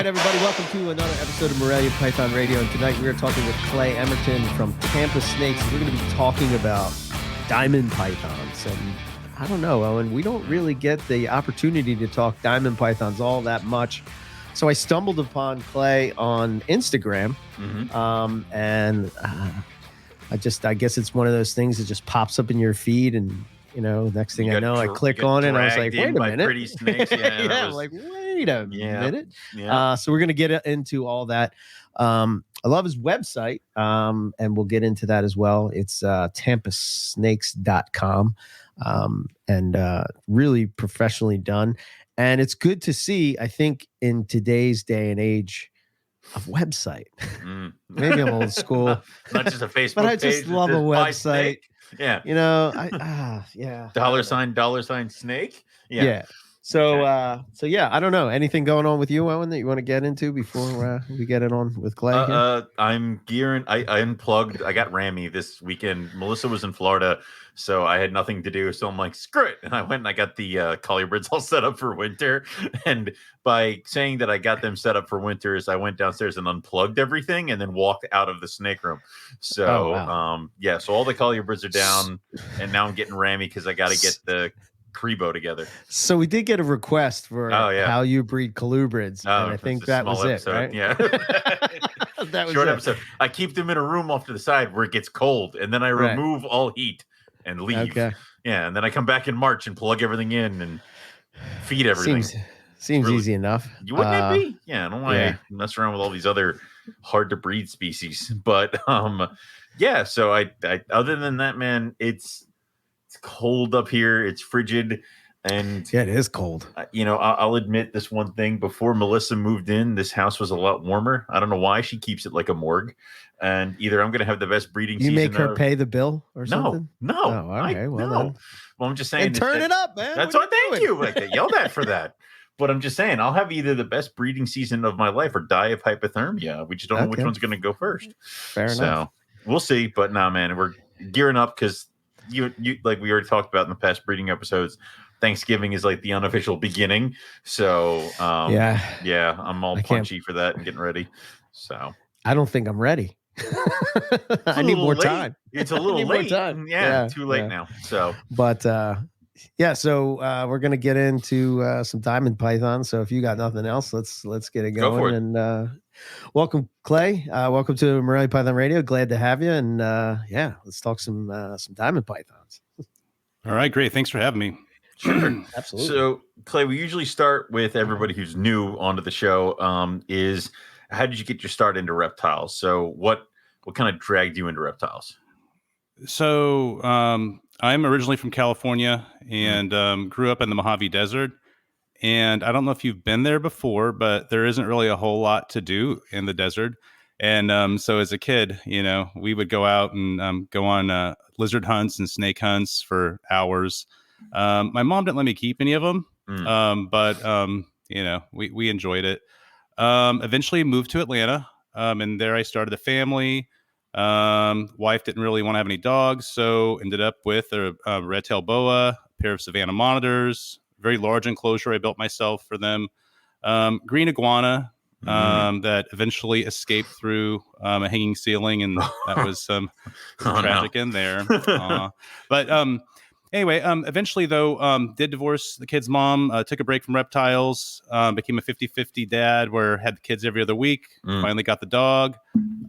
everybody. Welcome to another episode of Morelia Python Radio. And tonight we are talking with Clay Emerton from Tampa Snakes. We're going to be talking about diamond pythons. And I don't know, Owen, we don't really get the opportunity to talk diamond pythons all that much. So I stumbled upon Clay on Instagram. I guess it's one of those things that just pops up in your feed, and next thing I know, I click on it and I was like, wait a minute. Pretty snakes. Yeah, I'm like, wait a minute. Yeah. So we're going to get into all that. I love his website, and we'll get into that as well. It's tampasnakes.com, and really professionally done. And it's good to see, I think, in today's day and age of website. Maybe I'm old school. Not just a Facebook but I page. just love a website. Yeah. Yeah. Dollar sign snake. Yeah. So, I don't know. Anything going on with you, Owen, that you want to get into before we get it on with Clay here? I'm gearing. I unplugged. I got Rammy this weekend. Melissa was in Florida, so I had nothing to do. So I'm like, screw it. And I went and I got the collubrids all set up for winter. And by saying that I got them set up for winters, I went downstairs and unplugged everything and then walked out of the snake room. So, so all the collubrids are down, and now I'm getting Rammy because I got to get the Crebo together. So we did get a request for how you breed collubrids, and I think that was episode. It, right? Yeah. That was short episode. I keep them in a room off to the side where it gets cold, and then I remove all heat and leave. Okay. Yeah, and then I come back in March and plug everything in and feed everything. Seems really easy enough. You wouldn't it be? Yeah, I don't want to mess around with all these other hard to breed species. But so I other than that, man, it's cold up here. It's frigid. And yeah, it is cold. I'll admit this one thing. Before Melissa moved in, this house was a lot warmer. I don't know why. She keeps it like a morgue. And either I'm going to have the best breeding season. You make her pay the bill or something? No. Oh, okay. Well, I'm just saying. And turn it up, man. That's what thank you. I get yelled at for that. But I'm just saying, I'll have either the best breeding season of my life or die of hypothermia. We just don't know which one's going to go first. Fair enough. So we'll see. But nah, man, we're gearing up because you like we already talked about in the past breeding episodes. Thanksgiving is like the unofficial beginning. So I'm all punchy for that and getting ready. So I don't think I'm ready. I need more time. It's a little late. Yeah, too late now. So, but so we're gonna get into some diamond pythons. So if you got nothing else, let's get it going. Go for it. And welcome, Clay. Welcome to Morelia Python Radio. Glad to have you. And let's talk some diamond pythons. All right, great. Thanks for having me. Sure. Absolutely. So, Clay, we usually start with everybody who's new onto the show. Is how did you get your start into reptiles? So what kind of dragged you into reptiles? So I'm originally from California and grew up in the Mojave Desert. And I don't know if you've been there before, but there isn't really a whole lot to do in the desert. And so as a kid, we would go out and go on lizard hunts and snake hunts for hours. My mom didn't let me keep any of them, but we enjoyed it. Eventually moved to Atlanta, and there I started a family. Wife didn't really want to have any dogs, so ended up with a red-tailed boa, a pair of Savannah monitors, very large enclosure I built myself for them, green iguana that eventually escaped through a hanging ceiling, and that was tragic in there. But anyway, eventually, though, did divorce the kid's mom, took a break from reptiles, became a 50-50 dad where had the kids every other week, finally got the dog,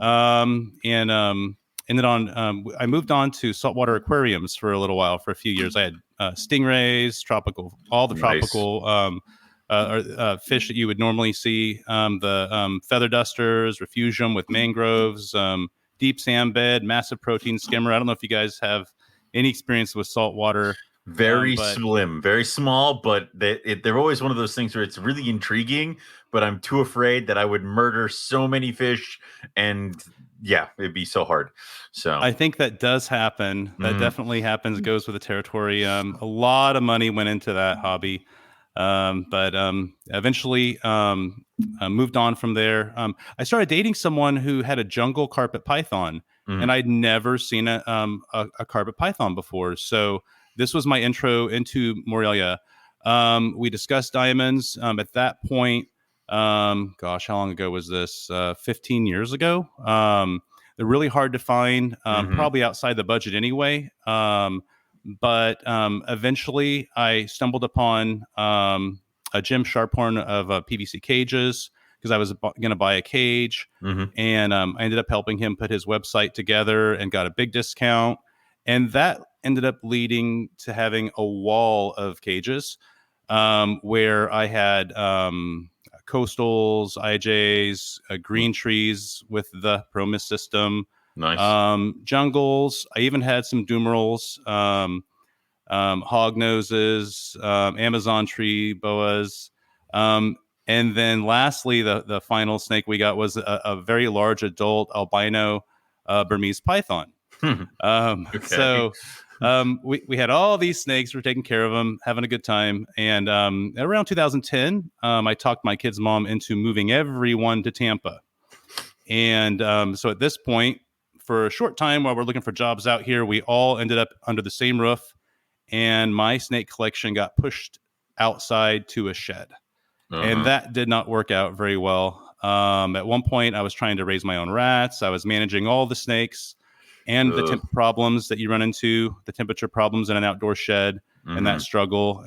and ended on, I moved on to saltwater aquariums for a little while, for a few years. I had stingrays, all the tropical fish that you would normally see, the feather dusters, refugium with mangroves, deep sand bed, massive protein skimmer. I don't know if you guys have any experience with saltwater. Very slim, very small, but they're always one of those things where it's really intriguing, but I'm too afraid that I would murder so many fish, and it'd be so hard. So I think that does happen. That definitely happens. It goes with the territory. A lot of money went into that hobby. But eventually moved on from there. I started dating someone who had a jungle carpet python, and I'd never seen a carpet python before. So this was my intro into Morelia. We discussed diamonds. At that point, Gosh, how long ago was this? 15 years ago. They're really hard to find, probably outside the budget anyway. But eventually I stumbled upon a Jim Sharphorn of PVC cages because I was going to buy a cage. And I ended up helping him put his website together and got a big discount. And that ended up leading to having a wall of cages where I had coastals, IJs, green trees with the Promise system, Nice. jungles. I even had some Doomerals, hog noses, Amazon tree boas. And then lastly, the final snake we got was a very large adult albino Burmese python. Okay. So we had all these snakes. We're taking care of them, having a good time. And around 2010, I talked my kid's mom into moving everyone to Tampa. And so at this point, for a short time while we're looking for jobs out here, we all ended up under the same roof. And my snake collection got pushed outside to a shed. And that did not work out very well. At one point, I was trying to raise my own rats. I was managing all the snakes and the temp problems that you run into, the temperature problems in an outdoor shed, and that struggle.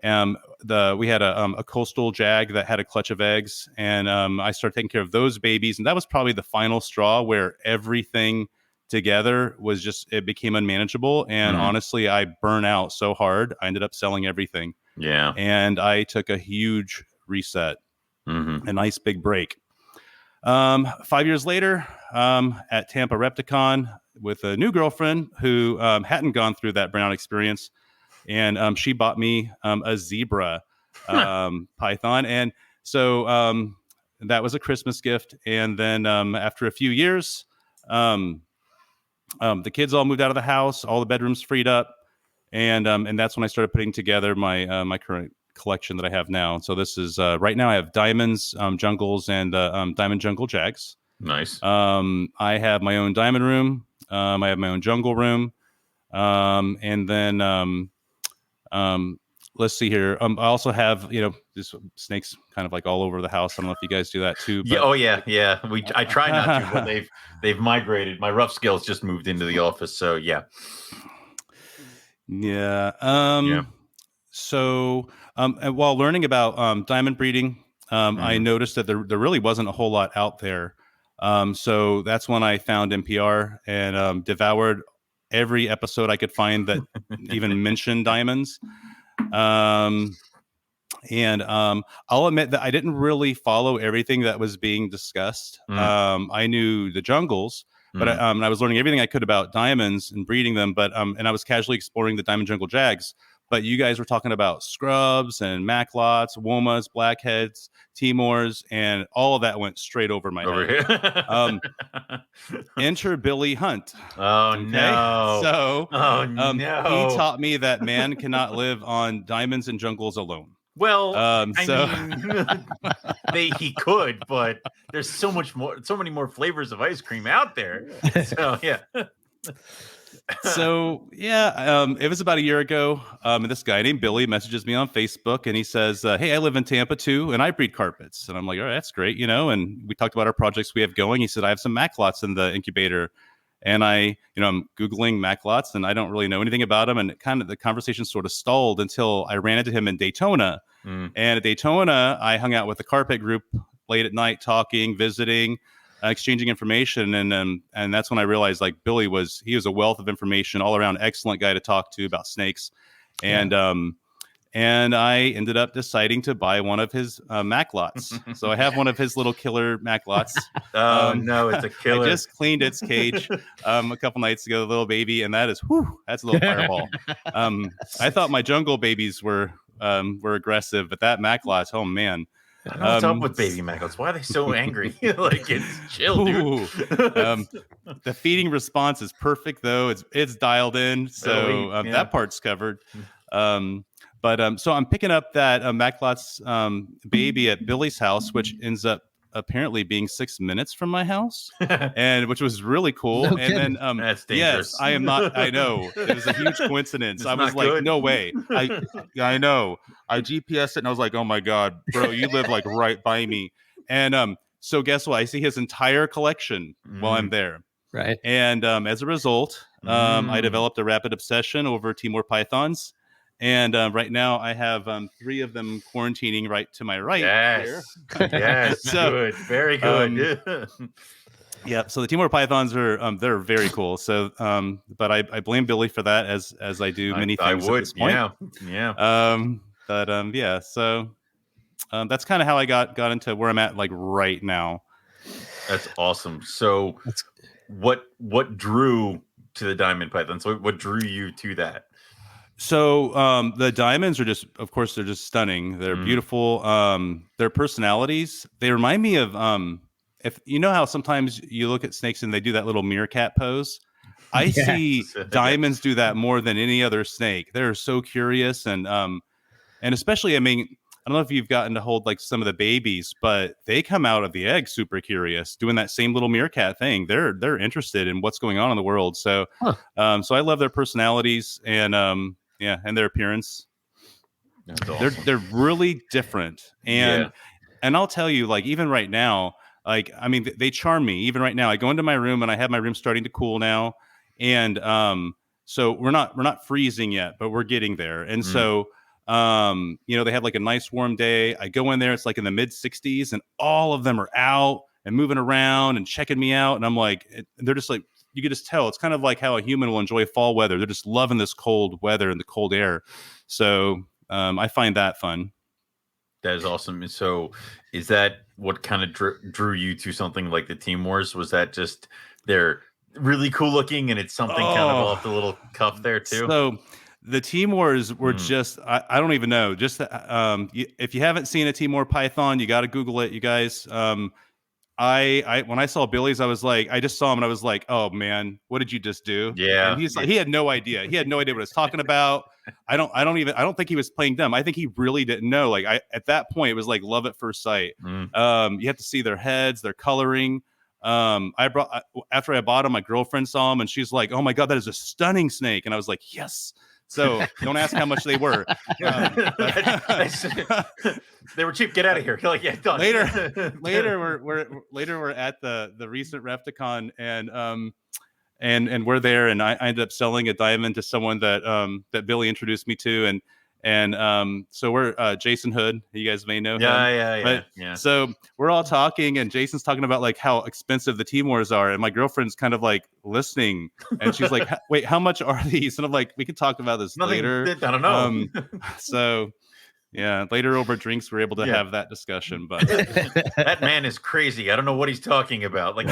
We had a coastal jag that had a clutch of eggs, and I started taking care of those babies. And that was probably the final straw where everything together was just, it became unmanageable. And honestly, I burnt out so hard. I ended up selling everything. Yeah. And I took a huge reset, a nice big break. 5 years later, at Tampa Repticon with a new girlfriend who hadn't gone through that burnout experience. And she bought me a zebra python. And so that was a Christmas gift. And then after a few years, the kids all moved out of the house, all the bedrooms freed up. And that's when I started putting together my current collection that I have now. So this is right now I have diamonds, jungles, and diamond jungle jags. Nice. I have my own diamond room. I have my own jungle room. And then let's see here. I also have, this snakes kind of like all over the house. I don't know if you guys do that too. But... Yeah. Oh yeah. Yeah. I try not to, but they've migrated. My rough scales just moved into the office. So yeah. Yeah. So and while learning about diamond breeding, I noticed that there really wasn't a whole lot out there. So that's when I found NPR and devoured every episode I could find that even mentioned diamonds. And I'll admit that I didn't really follow everything that was being discussed. I knew the jungles, but I was learning everything I could about diamonds and breeding them. But and I was casually exploring the diamond jungle jags. But you guys were talking about scrubs and maclots, womas, blackheads, Timors, and all of that went straight over my head. Enter Billy Hunt. Oh, okay? No. So no. He taught me that man cannot live on diamonds and jungles alone. Well, I mean, he could, but there's so many more flavors of ice cream out there. So yeah. So yeah, it was about a year ago. And this guy named Billy messages me on Facebook, and he says, "Hey, I live in Tampa too, and I breed carpets." And I'm like, "All right, that's great, And we talked about our projects we have going. He said, "I have some maclots in the incubator," and I'm Googling maclots, and I don't really know anything about them. And kind of the conversation sort of stalled until I ran into him in Daytona. And at Daytona, I hung out with the carpet group late at night, talking, visiting. Exchanging information, and that's when I realized like Billy was a wealth of information, all around excellent guy to talk to about snakes, and I ended up deciding to buy one of his maclots. So I have one of his little killer maclots. No, it's a killer. I just cleaned its cage a couple nights ago, the little baby, and that's a little fireball. I thought my jungle babies were aggressive, but that maclot, oh man. I don't know what's up with baby mackerels. Why are they so angry? Like, it's chill, dude. The feeding response is perfect, though. It's dialed in, so that part's covered. So I'm picking up that Maclot's baby at Billy's house, which ends up apparently being 6 minutes from my house, and which was really cool. No And kidding. then, That's dangerous. yes, I am not. I know it was a huge coincidence. It's I was not like, good. no way. I know. I GPS it, and I was like, oh my god, bro, you live like right by me. And so guess what? I see his entire collection while I'm there. Right. And as a result, I developed a rapid obsession over Timor pythons. And right now I have 3 of them quarantining right to my right. Yes. Here. Yes. So, good. Very good. Yeah. So the Timor pythons are they're very cool. So but I blame Billy for that as I do many things I would. at this point. Yeah. But yeah. So that's kind of how I got into where I'm at like right now. That's awesome. So what drew to the diamond python? So what drew you to that? So the diamonds are just, of course, they're just stunning. They're beautiful. Their personalities, they remind me of if you know how sometimes you look at snakes and they do that little meerkat pose. I see diamonds do that more than any other snake. They're so curious and especially, I mean, I don't know if you've gotten to hold like some of the babies, but they come out of the egg super curious, doing that same little meerkat thing. They're interested in what's going on in the world. So, so I love their personalities and and their appearance. That's awesome. They're really different, and I'll tell you, like even right now, like I mean, they charm me. Even right now, I go into my room and I have my room starting to cool now, and so we're not freezing yet, but we're getting there, and so. They have like a nice warm day. I go in there, it's like in the mid 60s, and all of them are out and moving around and checking me out. And I'm like, they're just like, you can just tell. It's kind of like how a human will enjoy fall weather. They're just loving this cold weather and the cold air. So I find that fun. That is awesome. And so is that what kind of drew you to something like the Timors? Was that just they're really cool looking and it's something kind of off the little cuff there too? So the Timors were just, I don't even know. Just if you haven't seen a Timor python, you got to Google it, you guys. I when I saw Billy's, I was like, I just saw him and I was like, oh man, what did you just do? Yeah. And he's like, he had no idea. He had no idea what I was talking about. I don't think he was playing dumb. I think he really didn't know. Like at that point, it was like love at first sight. You have to see their heads, their coloring. After I bought him, my girlfriend saw him and she's like, oh my God, that is a stunning snake. And I was like, yes. So don't ask how much they were. They were cheap. Get out of here. Like, yeah, done. Later we're at the recent Repticon and we're there, and I ended up selling a diamond to someone that Billy introduced me to, and so we're Jason Hood. You guys may know him. Yeah. So we're all talking, and Jason's talking about like how expensive the Timors are, and my girlfriend's kind of like listening, and she's like, "Wait, how much are these?" And I'm like, "We can talk about this later." I don't know. So yeah, later over drinks, we're able to have that discussion. But that man is crazy. I don't know what he's talking about. Like,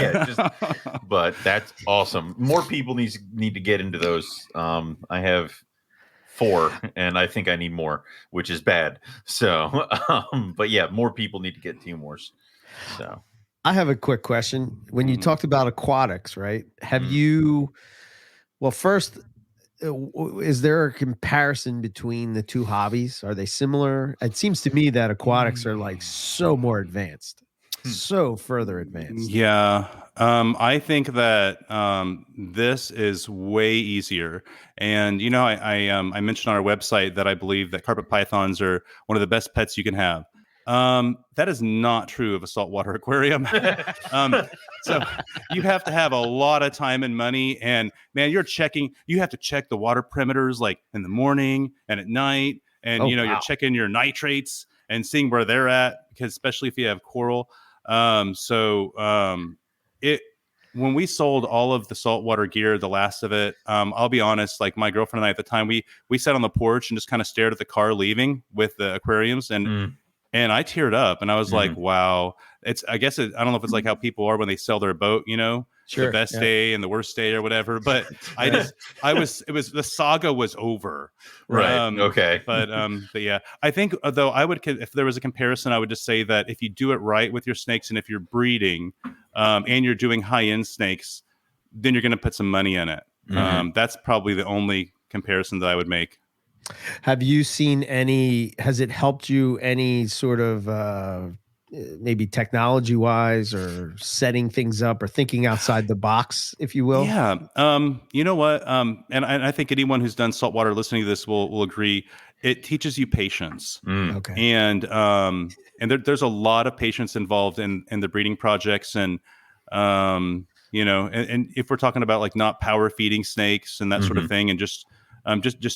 but that's awesome. More people need to get into those. I have 4, and I think I need more, which is bad. So, but yeah, more people need to get Timors. So, I have a quick question. When you talked about aquatics, right? Have you? Well, first, is there a comparison between the two hobbies? Are they similar? It seems to me that aquatics are like so more advanced, so further advanced. Yeah. I think that this is way easier. And, you know, I mentioned on our website that I believe that carpet pythons are one of the best pets you can have. That is not true of a saltwater aquarium. So you have to have a lot of time and money, and man, you have to check the water perimeters like in the morning and at night. And, you're checking your nitrates and seeing where they're at, because especially if you have coral. When we sold all of the saltwater gear, the last of it, I'll be honest, like my girlfriend and I at the time, we sat on the porch and just kind of stared at the car leaving with the aquariums, and I teared up, and I was like, wow. I don't know if it's like how people are when they sell their boat, Sure, the best day and the worst day or whatever. But the saga was over. Right. Okay. But yeah, I think though if there was a comparison, I would just say that if you do it right with your snakes, and if you're breeding, and you're doing high end snakes, then you're going to put some money in it. That's probably the only comparison that I would make. Have you seen has it helped you any sort of maybe technology wise or setting things up or thinking outside the box, if you will? Yeah. You know what? And I think anyone who's done saltwater listening to this will agree. It teaches you patience. Mm. Okay. And there's a lot of patience involved in the breeding projects. And, and if we're talking about like not power feeding snakes and that sort of thing, and just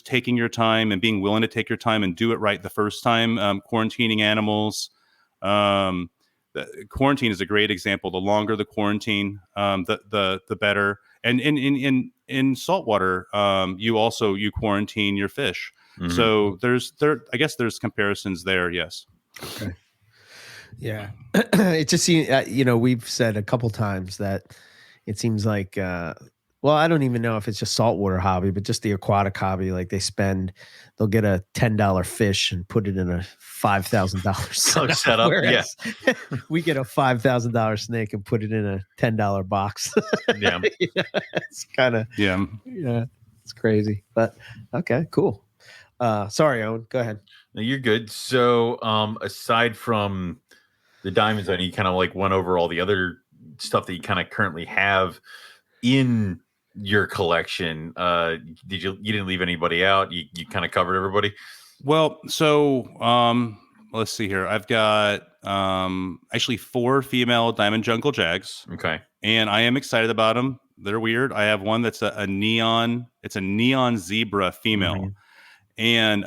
taking your time and being willing to take your time and do it right the first time, quarantining animals, quarantine is a great example. The longer the quarantine, the better. And in saltwater, you quarantine your fish. So I guess there's comparisons there. Yes. Okay. Yeah. It just seems, we've said a couple times that it seems like, well, I don't even know if it's just saltwater hobby, but just the aquatic hobby. Like they'll get a $10 fish and put it in a $5,000 setup. Whereas we get a $5,000 snake and put it in a $10 box. Yeah. It's kind of, Yeah. It's crazy, but okay, cool. Sorry, Owen, go ahead. No, you're good. So, aside from the diamonds, I know you kind of like went over all the other stuff that you kind of currently have in your collection. You didn't leave anybody out? You kind of covered everybody? Well, so let's see here. I've got actually 4 female diamond jungle jags. Okay. And I am excited about them. They're weird. I have one that's a neon zebra female. And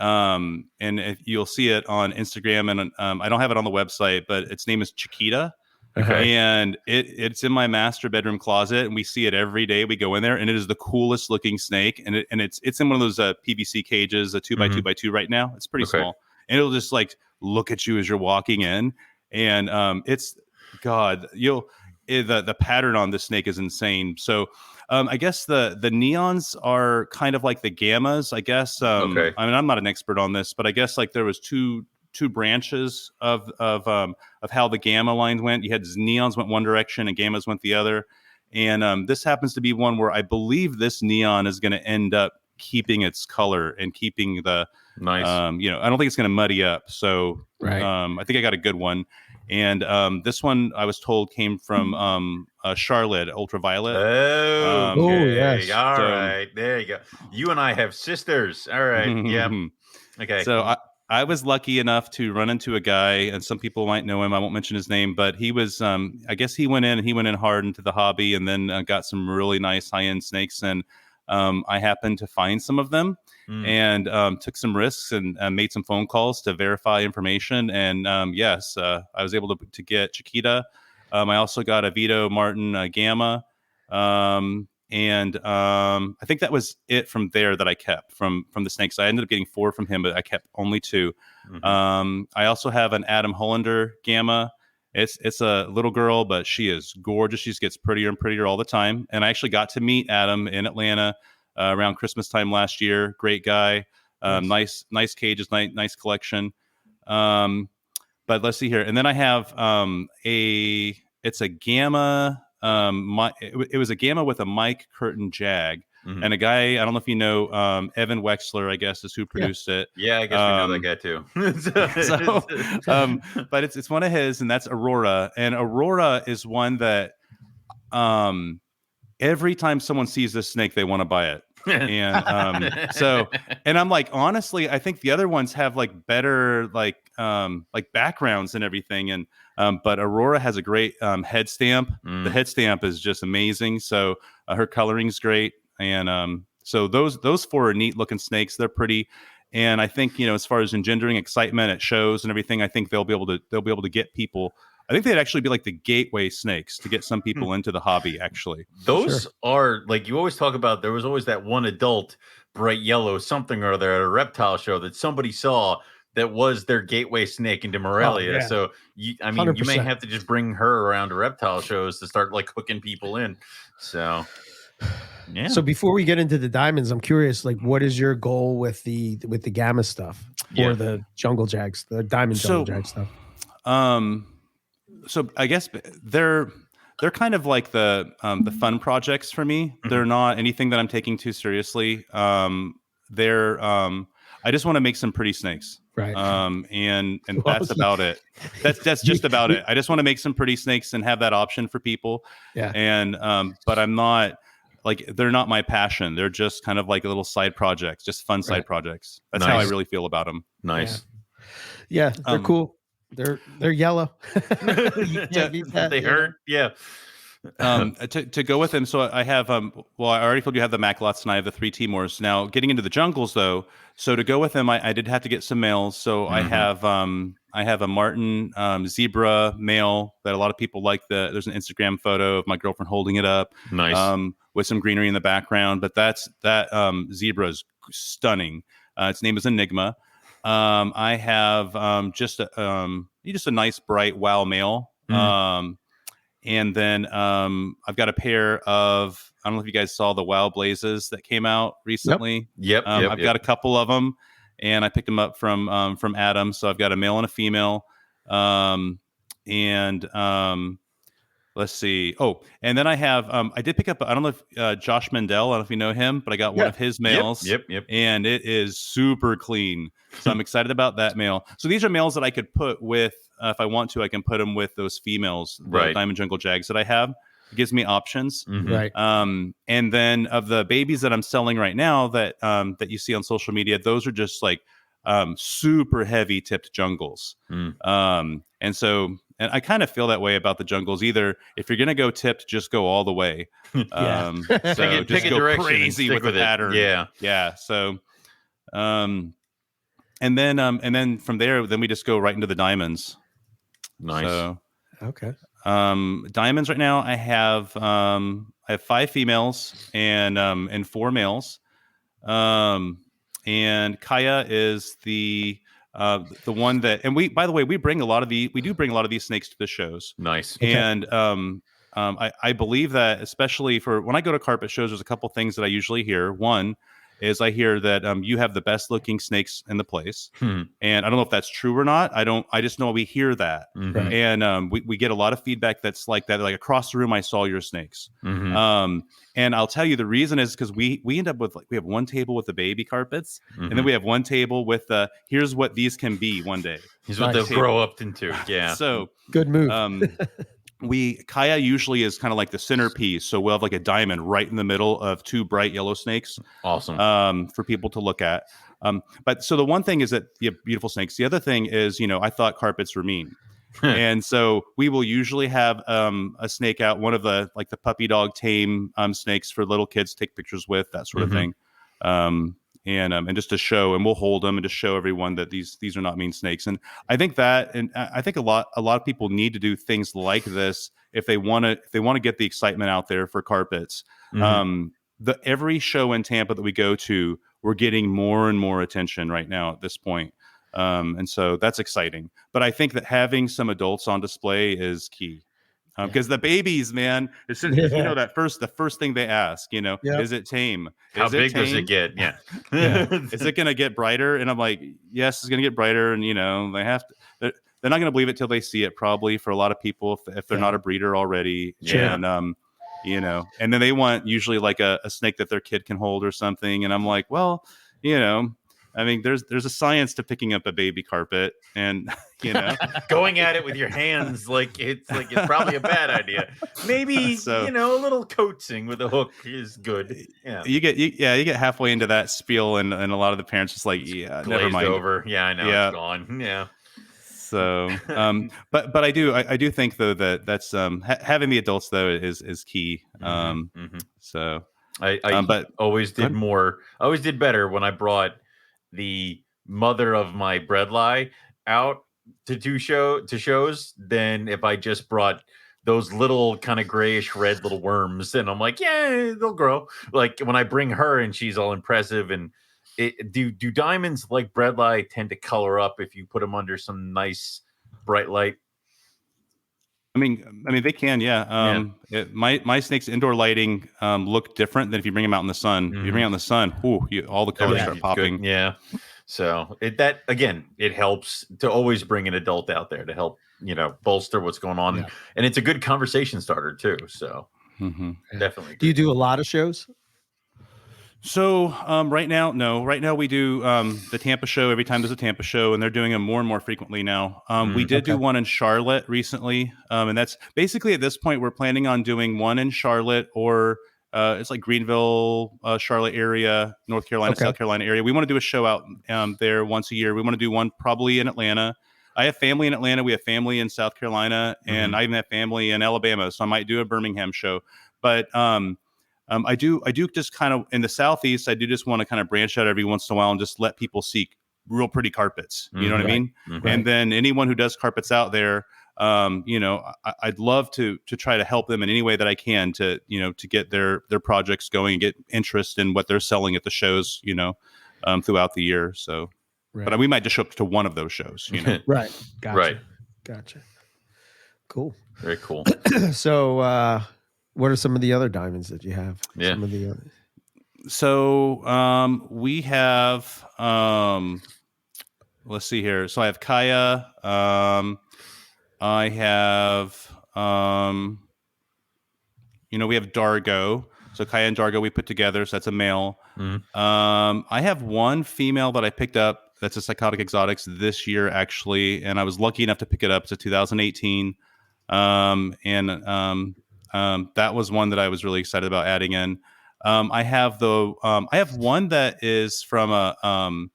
if you'll see it on Instagram, and I don't have it on the website, but its name is Chiquita. Okay. And it's in my master bedroom closet, and we see it every day. We go in there, and it is the coolest looking snake. And it's in one of those PVC cages, a 2x2x2 right now. It's pretty small, and it'll just like look at you as you're walking in. And it's God, the pattern on this snake is insane. So I guess the neons are kind of like the gammas, I guess. I mean, I'm not an expert on this, but I guess like there was two branches of how the gamma line went. You had neons went one direction and gammas went the other. And this happens to be one where I believe this neon is going to end up keeping its color and keeping the nice. I don't think it's going to muddy up. So I think I got a good one. And this one I was told came from Charlotte Ultraviolet. Oh, yes. All right. There you go. You and I have sisters. All right. Yeah. Okay. So I was lucky enough to run into a guy, and some people might know him. I won't mention his name, but he was, I guess he went in hard into the hobby, and then got some really nice high-end snakes. And I happened to find some of them and took some risks and made some phone calls to verify information. And yes, I was able to get Chiquita. I also got a Vito Martin Gamma. And I think that was it from there that I kept from the snakes. I ended up getting 4 from him, but I kept only 2. I also have an Adam Hollander Gamma. It's a little girl, but she is gorgeous. She just gets prettier and prettier all the time. And I actually got to meet Adam in Atlanta around Christmas time last year. Great guy. Nice cages, nice collection. But let's see here. And then I have it's a Gamma. It was a Gamma with a Mike Curtin Jag. And a guy, I don't know if you know, Evan Wexler, I guess, is who produced it. Yeah, I guess we know that guy too. But it's one of his, and that's Aurora. And Aurora is one that every time someone sees this snake, they want to buy it. And and I'm like, honestly, I think the other ones have like better like backgrounds and everything. And but Aurora has a great head stamp. The head stamp is just amazing. So her coloring is great. And so those 4 are neat looking snakes. They're pretty. And I think, as far as engendering excitement at shows and everything, I think they'll be able to get people. I think they'd actually be like the gateway snakes to get some people into the hobby, actually. Those are like, you always talk about, there was always that one adult bright yellow something or other at a reptile show that somebody saw that was their gateway snake into Morelia. So you may 100%. have to just bring her around to reptile shows to start like hooking people in. So yeah. So before we get into the diamonds, I'm curious, like, what is your goal with the Gamma stuff for the jungle jags, the diamond jungle jag stuff? So I guess they're kind of like the fun projects for me. They're not anything that I'm taking too seriously. I just want to make some pretty snakes. Right. And Well, that's about it. That's just about it. I just want to make some pretty snakes and have that option for people. Yeah. And but I'm not like, they're not my passion. They're just kind of like little side projects, just fun side projects. That's how I really feel about them. Nice. Yeah, they're cool. They're yellow. You can't beat that, They hurt. Yeah. To go with them, so I have well, I already told you I have the Maclots and I have the 3 Timors. Now, getting into the jungles though, so to go with them, I did have to get some males. So I have a Martin zebra male that a lot of people like. There's an Instagram photo of my girlfriend holding it up, nice, with some greenery in the background. But that zebra is stunning. Its name is Enigma. I have just a nice bright wow male. And then I've got a pair of, I don't know if you guys saw the Wild Blazes that came out recently. Yep. I've got a couple of them, and I picked them up from Adam. So I've got a male and a female. Let's see. Oh, and then I have, I did pick up, I don't know if Josh Mendel, I don't know if you know him, but I got one of his males. Yep. And it is super clean. So I'm excited about that male. So these are males that I could put with, if I want to, I can put them with those females, the Diamond Jungle Jags that I have. It gives me options. Right. And then of the babies that I'm selling right now that that you see on social media, those are just like super heavy tipped jungles. And so, and I kind of feel that way about the jungles. Either if you're going to go tipped, just go all the way. So just go crazy with the pattern. Yeah. So, and then from there, then we just go right into the diamonds. Nice. So, okay. Diamonds right now, I have 5 females and 4 males. And Kaya is the one that, and by the way, we do bring a lot of these snakes to the shows. Nice. Okay. And I believe that, especially for when I go to carpet shows, there's a couple things that I usually hear. One is I hear that you have the best looking snakes in the place. And I don't know if that's true or not. I just know we hear that. And we get a lot of feedback that's like that, like across the room, I saw your snakes. And I'll tell you the reason is because we end up with, like, we have one table with the baby carpets, and then we have one table with here's what these can be one day. Here's what they'll grow up into. Yeah. So good move. Kaya usually is kind of like the centerpiece, so we'll have like a diamond right in the middle of 2 bright yellow snakes. Awesome. For people to look at. But so the one thing is that you have beautiful snakes. The other thing is, I thought carpets were mean. And so we will usually have a snake out, one of the puppy dog tame snakes for little kids to take pictures with, that sort of thing. And just to show, and we'll hold them and just show everyone that these are not mean snakes. And I think I think a lot of people need to do things like this if they want to get the excitement out there for carpets. Every show in Tampa that we go to, we're getting more and more attention right now at this point. And so that's exciting. But I think that having some adults on display is key. Because the babies, man, as soon as the first thing they ask, is it tame? How big does it get? Yeah. Is it going to get brighter? And I'm like, yes, it's going to get brighter. And they have to. They're not going to believe it till they see it. Probably for a lot of people, if they're not a breeder already. Yeah. And and then they want usually like a snake that their kid can hold or something. And I'm like, well, I mean, there's a science to picking up a baby carpet, and going at it with your hands it's probably a bad idea. Maybe a little coaxing with a hook is good. Yeah, you get halfway into that spiel, and a lot of the parents just like, never mind. Over. Yeah, I know. Yeah. It's gone. Yeah. So, but I do think though that's having the adults though is key. So I always did more. I always did better when I brought the mother of my bredli out to shows than if I just brought those little kind of grayish red little worms. And I'm like, yeah, they'll grow. Like when I bring her and she's all impressive. And do diamonds like bredli tend to color up if you put them under some nice bright light? I mean, they can, yeah. My snake's indoor lighting look different than if you bring them out in the sun. If you bring out in the sun, all the colors start popping. Good. Yeah. So it helps to always bring an adult out there to help, bolster what's going on. Yeah. And it's a good conversation starter too. So definitely. Do you do a lot of shows? So right now, no. Right now we do the Tampa show every time there's a Tampa show, and they're doing them more and more frequently now. We did do one in Charlotte recently, and that's basically at this point we're planning on doing one in Charlotte or it's like Greenville, Charlotte area, North Carolina, South Carolina area. We want to do a show out there once a year. We want to do one probably in Atlanta. I have family in Atlanta. We have family in South Carolina, and I even have family in Alabama. So I might do a Birmingham show, but I do just kind of in the Southeast. I do just want to kind of branch out every once in a while and just let people see real pretty carpets. You know what I mean? And then anyone who does carpets out there, I'd love to try to help them in any way that I can to get their projects going and get interest in what they're selling at the shows, throughout the year. So, but we might just show up to one of those shows, Right. Gotcha. Right. Gotcha. Cool. Very cool. So, what are some of the other diamonds that you have? Yeah. Some of the other... So we have let's see here. So I have Kaya. I have we have Dargo. So Kaya and Dargo we put together. So that's a male. I have one female that I picked up. That's a Psychotic Exotics this year actually, and I was lucky enough to pick it up. It's a 2018, that was one that I was really excited about adding in. I have one that is from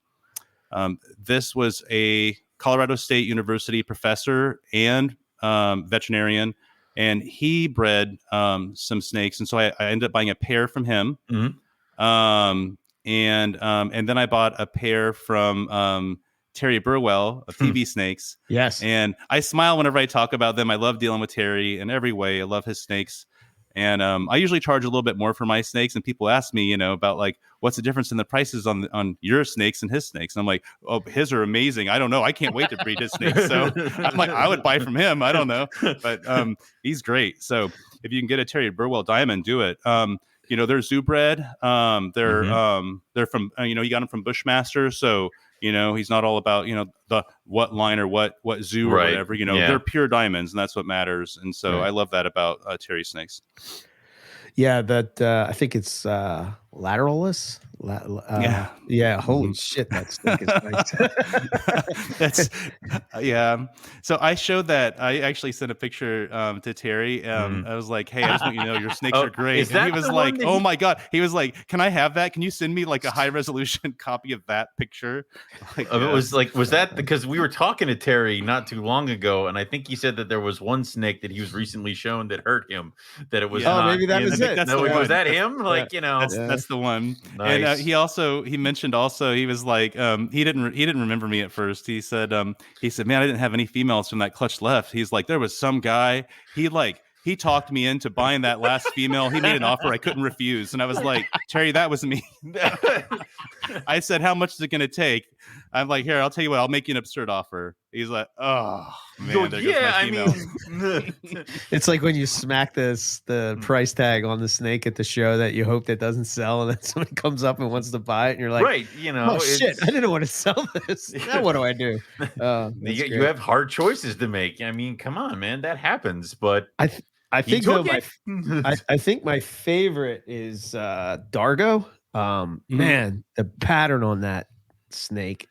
this was a Colorado State University professor and veterinarian, and he bred some snakes, and so I ended up buying a pair from him. And then I bought a pair from Terry Burwell of TV Snakes. Yes. And I smile whenever I talk about them. I love dealing with Terry in every way. I love his snakes. And I usually charge a little bit more for my snakes. And people ask me, about like, what's the difference in the prices on your snakes and his snakes? And I'm like, oh, his are amazing. I don't know. I can't wait to breed his snakes. So I'm like, I would buy from him. I don't know. But he's great. So if you can get a Terry Burwell diamond, do it. They're zoo bred. They're from, he got them from Bushmaster. So, he's not all about, the what line or what zoo or whatever, they're pure diamonds and that's what matters. And so I love that about Terry snakes. Yeah. That, I think it's lateralis. Yeah. Holy shit. That snake is nice. That's So I showed that. I actually sent a picture to Terry. I was like, hey, I just want you to know your snakes are great. And he was like, oh my God. He was like, can I have that? Can you send me like a high resolution copy of that picture? It was that because we were talking to Terry not too long ago, and I think he said that there was one snake that he was recently shown that hurt him. That it was maybe that was it. Was that him? Like, that's the one. Nice. And he mentioned he was like, he didn't remember me at first. He said, man, I didn't have any females from that clutch left. He's like, there was some guy, he talked me into buying that last female. He made an offer I couldn't refuse. And I was like, Terry, that was me. I said, how much is it going to take? I'm like, here, I'll tell you what, I'll make you an absurd offer. He's like, oh, man, there goes my female. It's like when you smack the price tag on the snake at the show that you hope that doesn't sell, and then somebody comes up and wants to buy it, and you're like, right, oh, shit, I didn't want to sell this. Now what do I do? You have hard choices to make. I mean, come on, man, that happens. But I think I think my favorite is Dargo. Man, the pattern on that snake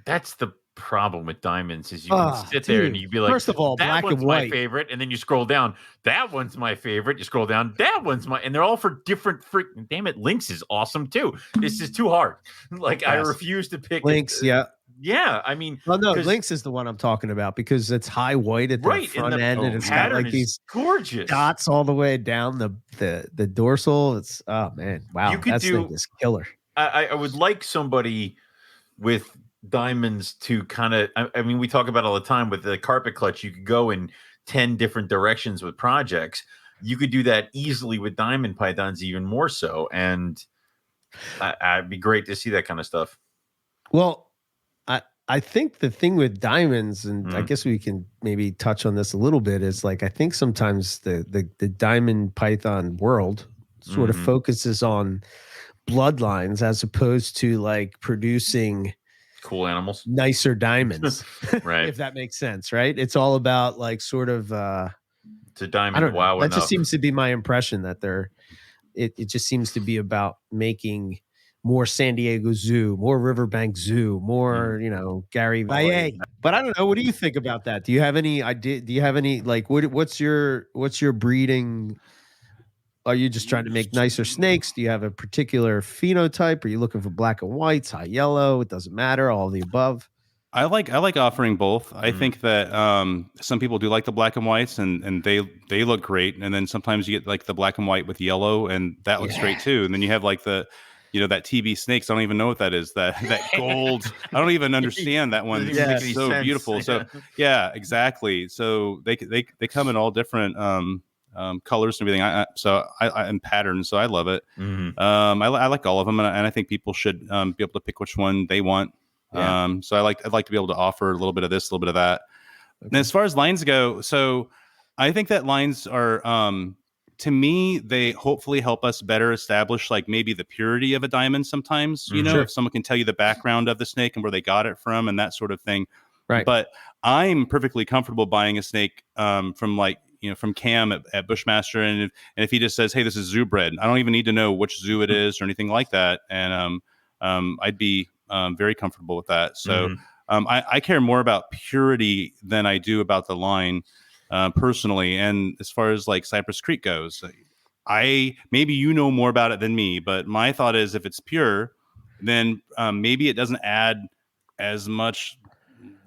that's the problem with diamonds is you can sit there and you'd be like, first of all, that black one's and white. my favorite, and then you scroll down, that one's my favorite, you scroll down, that one's my, and they're all for different freaking, damn it, Lynx is awesome too. This is too hard. Like, I refuse to pick Lynx. Yeah, I mean, well, no, Lynx is the one I'm talking about because it's high white at the front end, and it's got like these gorgeous dots all the way down the dorsal. It's man, wow, that thing is killer. I would like somebody with diamonds to kind of, I mean, we talk about it all the time with the carpet clutch. You could go in 10 different directions with projects. You could do that easily with diamond pythons, even more so, and it'd be great to see that kind of stuff. Well, I think the thing with diamonds, and I guess we can maybe touch on this a little bit, is like I think sometimes the diamond python world sort of focuses on bloodlines as opposed to like producing cool animals, nicer diamonds, right? If that makes sense, right? It's all about like sort of it's a diamond. Wow, that just seems to be my impression that they're it just seems to be about making more San Diego Zoo, more Riverbank Zoo, more, Gary Valle. But I don't know. What do you think about that? Do you have any idea? Do you have any, like, what's your breeding? Are you just trying to make nicer snakes? Do you have a particular phenotype? Are you looking for black and whites, high yellow? It doesn't matter. All of the above. I like offering both. I think that some people do like the black and whites, and they look great. And then sometimes you get like the black and white with yellow, and that looks great too. And then you have like the that TB snakes. I don't even know what that is. That gold. I don't even understand that one. It's so beautiful. Yeah. So yeah, exactly. So they come in all different colors and everything. And patterns. So I love it. I like all of them, and I think people should be able to pick which one they want. Yeah. So I'd like to be able to offer a little bit of this, a little bit of that. Okay. And as far as lines go, so I think that lines are, to me, they hopefully help us better establish like maybe the purity of a diamond sometimes, Sure. if someone can tell you the background of the snake and where they got it from and that sort of thing. Right. But I'm perfectly comfortable buying a snake from like, from Cam at Bushmaster. And if he just says, hey, this is zoo bred, I don't even need to know which zoo it is or anything like that. And I'd be very comfortable with that. So I care more about purity than I do about the line personally. And as far as like Cypress Creek goes, maybe you know more about it than me, but my thought is if it's pure, then maybe it doesn't add as much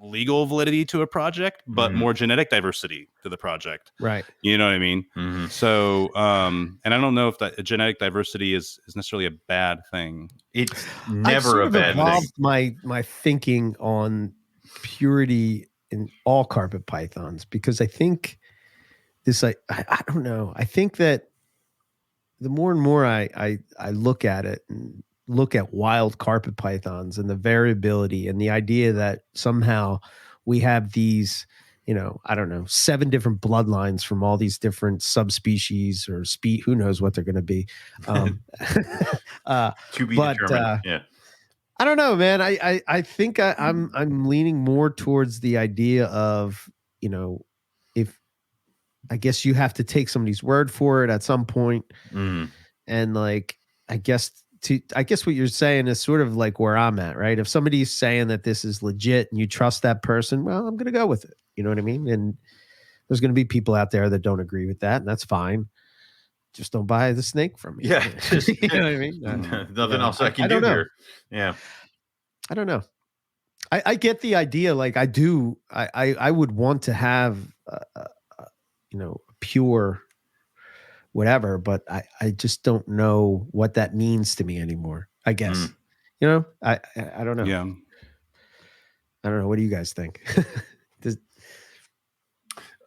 legal validity to a project, but more genetic diversity to the project. Right. You know what I mean? So, and I don't know if that genetic diversity is necessarily a bad thing. It's never a bad thing. My thinking on purity in all carpet pythons, because I think this, I don't know. I think that the more and more I look at it and look at wild carpet pythons and the variability and the idea that somehow we have these, 7 different bloodlines from all these different subspecies or who knows what they're going to be. To be determined. Yeah. I don't know, man. I think I'm leaning more towards the idea of, if I guess you have to take somebody's word for it at some point. And like, I guess what you're saying is sort of like where I'm at, right? If somebody's saying that this is legit and you trust that person, well, I'm going to go with it. You know what I mean? And there's going to be people out there that don't agree with that, and that's fine. Just don't buy the snake from me. Yeah. You know what I mean? Nothing else I can do here. Yeah. I don't know. I get the idea. Like I do. I would want to have, pure whatever, but I just don't know what that means to me anymore, I guess. I don't know. Yeah. I don't know. What do you guys think?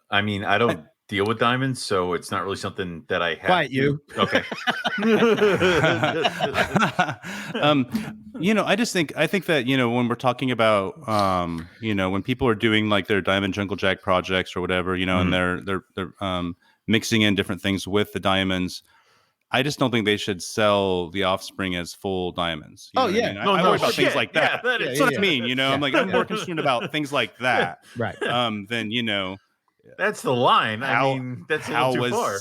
I mean, I don't deal with diamonds, so it's not really something that I have. Quiet you. Okay. I think that, when we're talking about, when people are doing like their diamond jungle jack projects or whatever, and they're mixing in different things with the diamonds, I just don't think they should sell the offspring as full diamonds. Yeah. I mean? I worry about things like that. That's what I mean. I'm like, I'm more concerned about things like that. Right. Than, that's the line. I mean, that's a little too far.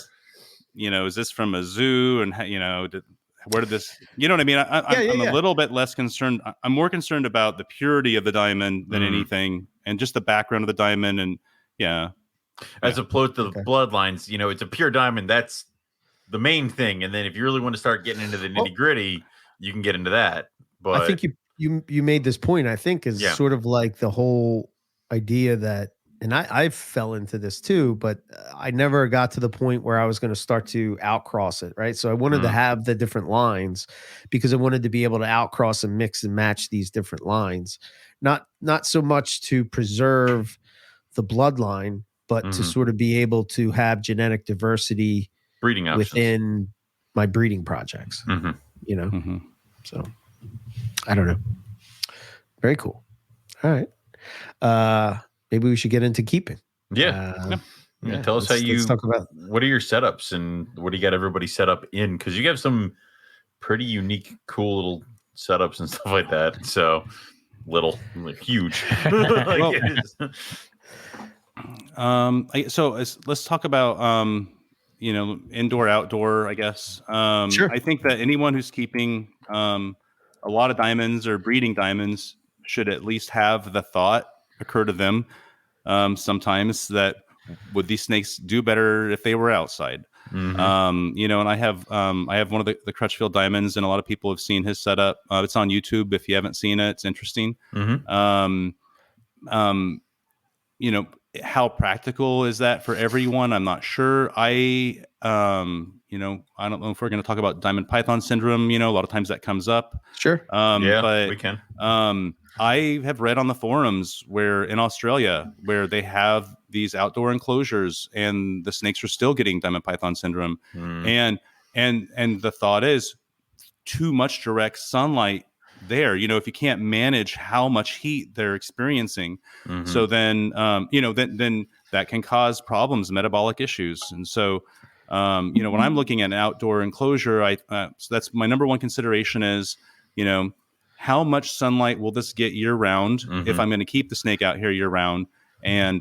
Is this from a zoo? And, where did this, you know what I mean? I'm a little bit less concerned. I'm more concerned about the purity of the diamond than anything, and just the background of the diamond. And as opposed to the bloodlines, it's a pure diamond. That's the main thing. And then if you really want to start getting into the nitty gritty, you can get into that. But I think you made this point, I think, is sort of like the whole idea that, and I fell into this too, but I never got to the point where I was going to start to outcross it. Right. So I wanted to have the different lines because I wanted to be able to outcross and mix and match these different lines, not so much to preserve the bloodline, but to sort of be able to have genetic diversity breeding options within my breeding projects, So I don't know. Very cool. All right. Maybe we should get into keeping. Yeah. Tell us let's talk about what are your setups and what do you got everybody set up in? Because you have some pretty unique, cool little setups and stuff like that. So huge. Let's talk about indoor, outdoor, I guess. Sure. I think that anyone who's keeping a lot of diamonds or breeding diamonds should at least have the thought occur to them sometimes that would these snakes do better if they were outside? And I have one of the Crutchfield diamonds, and a lot of people have seen his setup. It's on YouTube. If you haven't seen it, it's interesting. Um, how practical is that for everyone? I'm not sure. I don't know if we're going to talk about diamond python syndrome. A lot of times that comes up. Sure. But we can. I have read on the forums where in Australia, where they have these outdoor enclosures and the snakes are still getting diamond python syndrome. And the thought is too much direct sunlight there, if you can't manage how much heat they're experiencing. So then, then that can cause problems, metabolic issues. And so, when I'm looking at an outdoor enclosure, so that's my number one consideration is, how much sunlight will this get year round if I'm going to keep the snake out here year round? And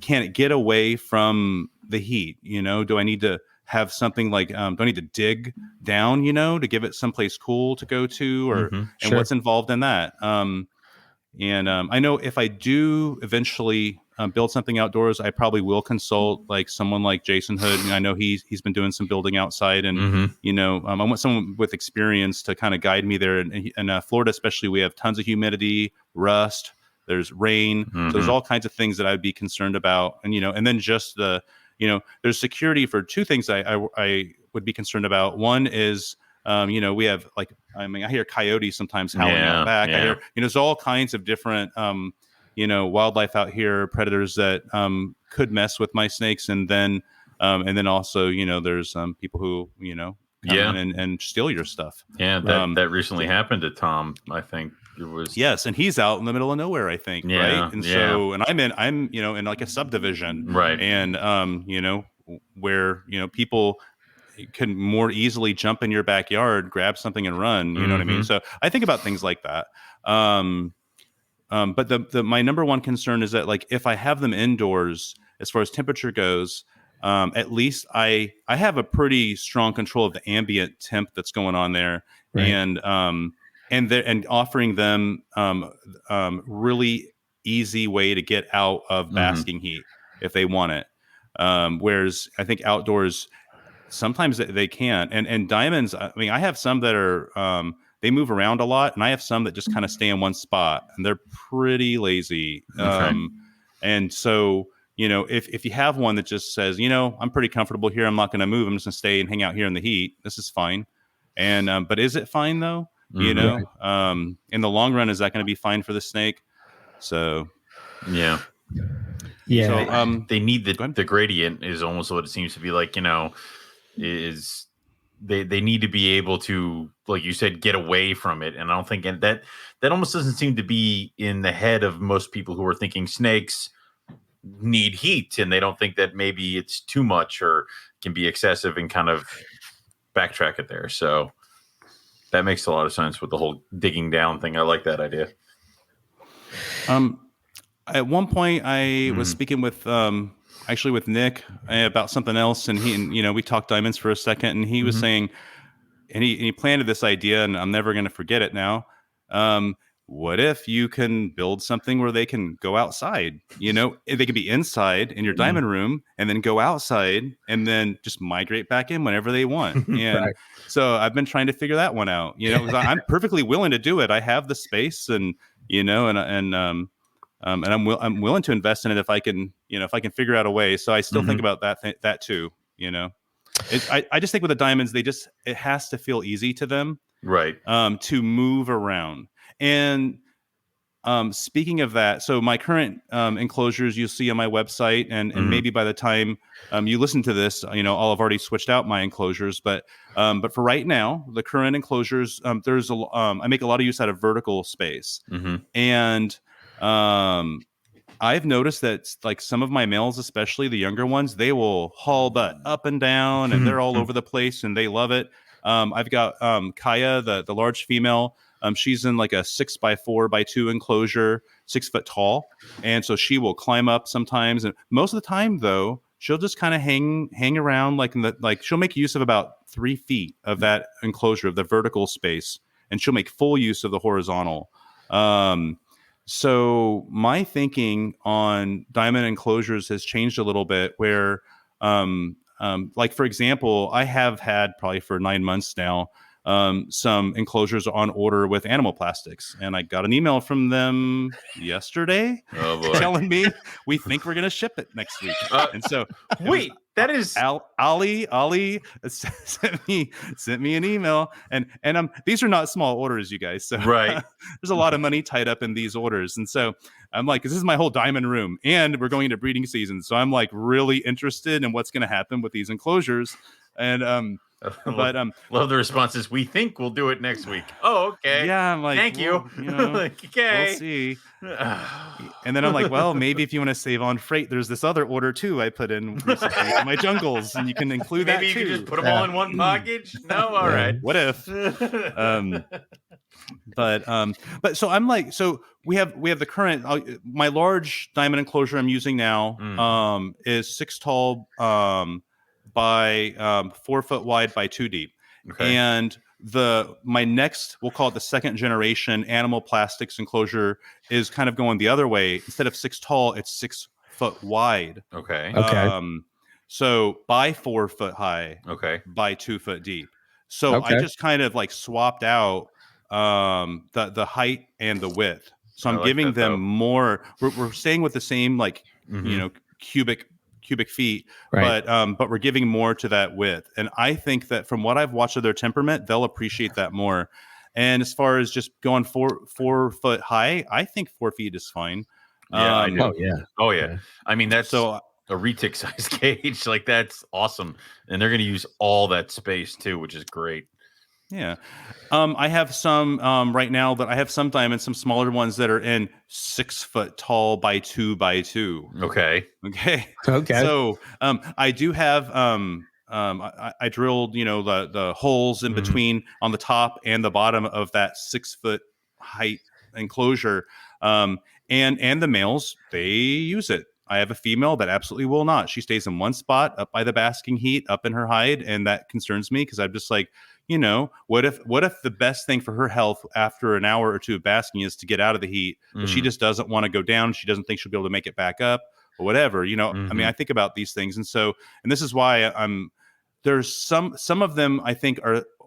can it get away from the heat? Do I need to have something like, do I need to dig down, to give it someplace cool to go to, or and what's involved in that? I know if I do eventually build something outdoors, I probably will consult like someone like Jason Hood. I know he's been doing some building outside, and I want someone with experience to kind of guide me there. And Florida, especially, we have tons of humidity, rust. There's rain. So there's all kinds of things that I'd be concerned about, and then just there's security for two things I would be concerned about. One is, we have I hear coyotes sometimes howling out back. I hear, there's all kinds of different, wildlife out here, predators that could mess with my snakes. And then also, there's people who, come in and steal your stuff. Yeah. That recently happened to Tom, I think. It was, yes, and he's out in the middle of nowhere, I think, right? And so, and I'm in like a subdivision, right? And where people can more easily jump in your backyard, grab something, and run. You know what I mean? So I think about things like that. But my number one concern is that, like, if I have them indoors, as far as temperature goes, at least I have a pretty strong control of the ambient temp that's going on there, right. And offering them really easy way to get out of basking heat if they want it. Whereas I think outdoors sometimes they can't. And diamonds, I have some that are they move around a lot, and I have some that just kind of stay in one spot, and they're pretty lazy. And so if you have one that just says, I'm pretty comfortable here, I'm not going to move, I'm just going to stay and hang out here in the heat, this is fine. And but is it fine though? In the long run, is that going to be fine for the snake? So yeah. So they need the gradient is almost what it seems to be like. Is they need to be able to, like you said, get away from it. And I don't think that almost doesn't seem to be in the head of most people who are thinking snakes need heat, and they don't think that maybe it's too much or can be excessive, and kind of backtrack it there. So that makes a lot of sense with the whole digging down thing. I like that idea. At one point, I was speaking with actually with Nick about something else, and we talked diamonds for a second, and he was saying, and he planted this idea, and I'm never going to forget it now. What if you can build something where they can go outside? They could be inside in your diamond room, and then go outside, and then just migrate back in whenever they want. And so I've been trying to figure that one out. 'Cause I'm perfectly willing to do it. I have the space, and I'm willing to invest in it if I can figure out a way. So I still think about that too. I just think with the diamonds, it has to feel easy to them, right? To move around. And speaking of that, so my current enclosures you'll see on my website, and maybe by the time you listen to this, I'll have already switched out my enclosures. But for right now, the current enclosures, there's I make a lot of use out of vertical space, and I've noticed that, like, some of my males, especially the younger ones, they will haul butt up and down, and they're all over the place, and they love it. I've got Kaya, the large female. She's in like a 6x4x2 enclosure, 6 foot tall. And so she will climb up sometimes. And most of the time, though, she'll just kind of hang around she'll make use of about 3 feet of that enclosure of the vertical space, and she'll make full use of the horizontal. So my thinking on diamond enclosures has changed a little bit where, like for example, I have had probably for 9 months now, some enclosures on order with animal plastics, and I got an email from them yesterday telling me we think we're going to ship it next week. And so wait, that is Ali sent me an email, and these are not small orders, you guys. So right. There's a lot of money tied up in these orders, and so I'm like, this is my whole diamond room, and we're going into breeding season, so I'm like really interested in what's going to happen with these enclosures, and love the responses. We think we'll do it next week. Oh, okay. Yeah, I'm like, thank you. Okay, we'll see. And then I'm like, well, maybe if you want to save on freight, there's this other order too I put in recently for my jungles, and you can include maybe that too. Maybe you can just put them all in one package. No, all right. What if? But so I'm like, so we have the current my large diamond enclosure I'm using now is 6 tall by 4 foot wide by 2 deep. Okay. And my next, we'll call it the second generation animal plastics enclosure, is kind of going the other way. Instead of 6 tall, it's 6 foot wide. Okay. So by 4 foot high. Okay. By 2 foot deep. So I just kind of like swapped out the height and the width. So I'm giving them more. We're staying with the same cubic feet, right. But we're giving more to that width. And I think that from what I've watched of their temperament, they'll appreciate that more. And as far as just going 4 foot high, I think 4 feet is fine. Yeah, I do. Oh yeah. I mean, that's so a retic size cage. Like, that's awesome. And they're going to use all that space too, which is great. Yeah. I have some right now that I have some diamonds, some smaller ones that are in 6 foot tall by 2 by 2. Okay. So I do have I drilled, the holes in between on the top and the bottom of that 6 foot height enclosure. And the males, they use it. I have a female that absolutely will not. She stays in one spot up by the basking heat, up in her hide, and that concerns me because I'm just like, what if the best thing for her health after an hour or two of basking is to get out of the heat, but she just doesn't want to go down. She doesn't think she'll be able to make it back up or whatever, I mean, I think about these things. And this is why there's some of them I think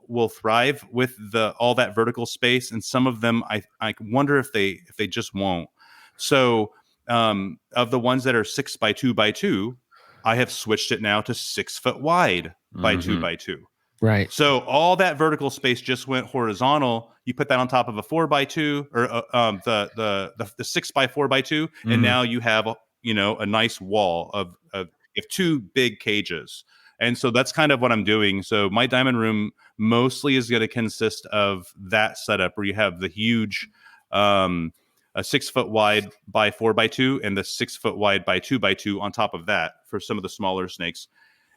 will thrive with all that vertical space. And some of them, I wonder if they just won't. So of the ones that are 6 by 2 by 2, I have switched it now to 6 foot wide by 2 by 2. Right. So all that vertical space just went horizontal. You put that on top of a 4 by 2 or the 6 by 4 by 2, and now you have a nice wall of 2 big cages. And so that's kind of what I'm doing. So my diamond room mostly is going to consist of that setup where you have the huge a 6 foot wide by 4 by 2 and the 6 foot wide by 2 by 2 on top of that for some of the smaller snakes.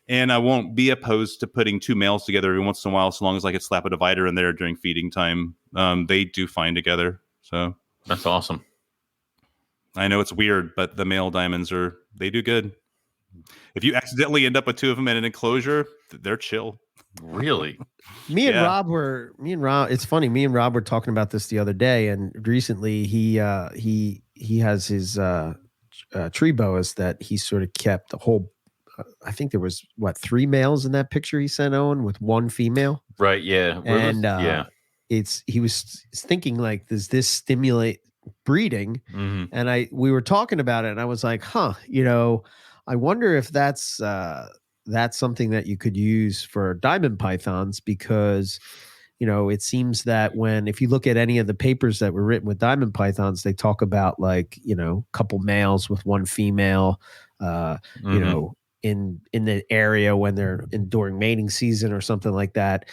And I won't be opposed to putting 2 males together every once in a while, so long as I could slap a divider in there during feeding time. They do fine together. So that's awesome. I know it's weird, but the male diamonds they do good. If you accidentally end up with 2 of them in an enclosure, they're chill. Really? Me and Rob, it's funny. Me and Rob were talking about this the other day, and recently he has his tree boas that he sort of kept the whole. I think there was 3 males in that picture he sent Owen with 1 female. Right. Yeah. And he was thinking like, does this stimulate breeding? And we were talking about it, and I was like, I wonder if that's something that you could use for diamond pythons, because it seems that if you look at any of the papers that were written with diamond pythons, they talk about a couple males with 1 female, in the area when they're during mating season or something like that,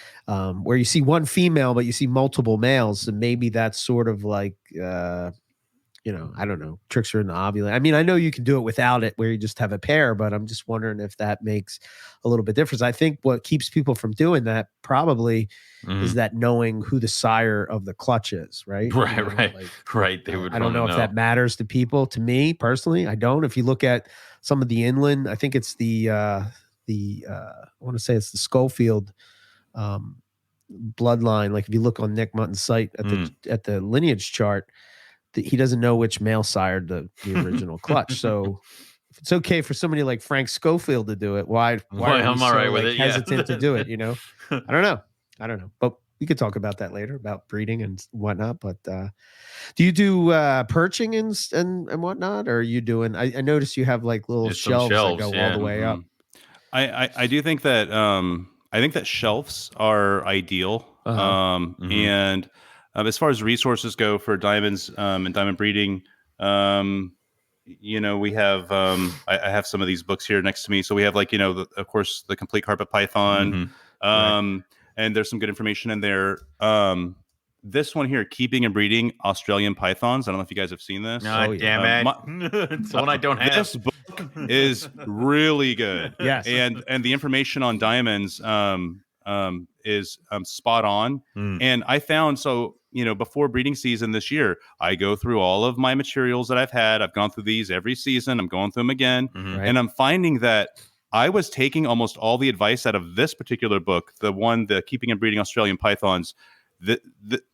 where you see 1 female but you see multiple males, and maybe that's sort of like I don't know, tricks are in the ovulate. I mean, I know you can do it without it where you just have a pair, but I'm just wondering if that makes a little bit difference. I think what keeps people from doing that probably is that knowing who the sire of the clutch is, right? Right. They would I don't know if know. that matters to people. To me personally, I don't. If you look at some of the inland, I think it's I want to say it's the Schofield bloodline. Like if you look on Nick Mutton's site at the lineage chart, he doesn't know which male sired the original clutch. So if it's okay for somebody like Frank Schofield to do it, why are we I'm all so right with it, hesitant to do it? I don't know, but we could talk about that later about breeding and whatnot. But do you do perching and whatnot, or are you doing? I noticed you have like little shelves that go all the way up. I do think that I think that shelves are ideal. And as far as resources go for diamonds and diamond breeding, we have I have some of these books here next to me. So we have of course the complete carpet python, and there's some good information in there. This one here, keeping and breeding Australian pythons. I don't know if you guys have seen this. Damn it! It's one I don't have. This book is really good. Yes, and the information on diamonds is spot on. And I found before breeding season this year, I go through all of my materials that I've had. I've gone through these every season. I'm going through them again, and I'm finding that I was taking almost all the advice out of this particular book, the Keeping and Breeding Australian Pythons.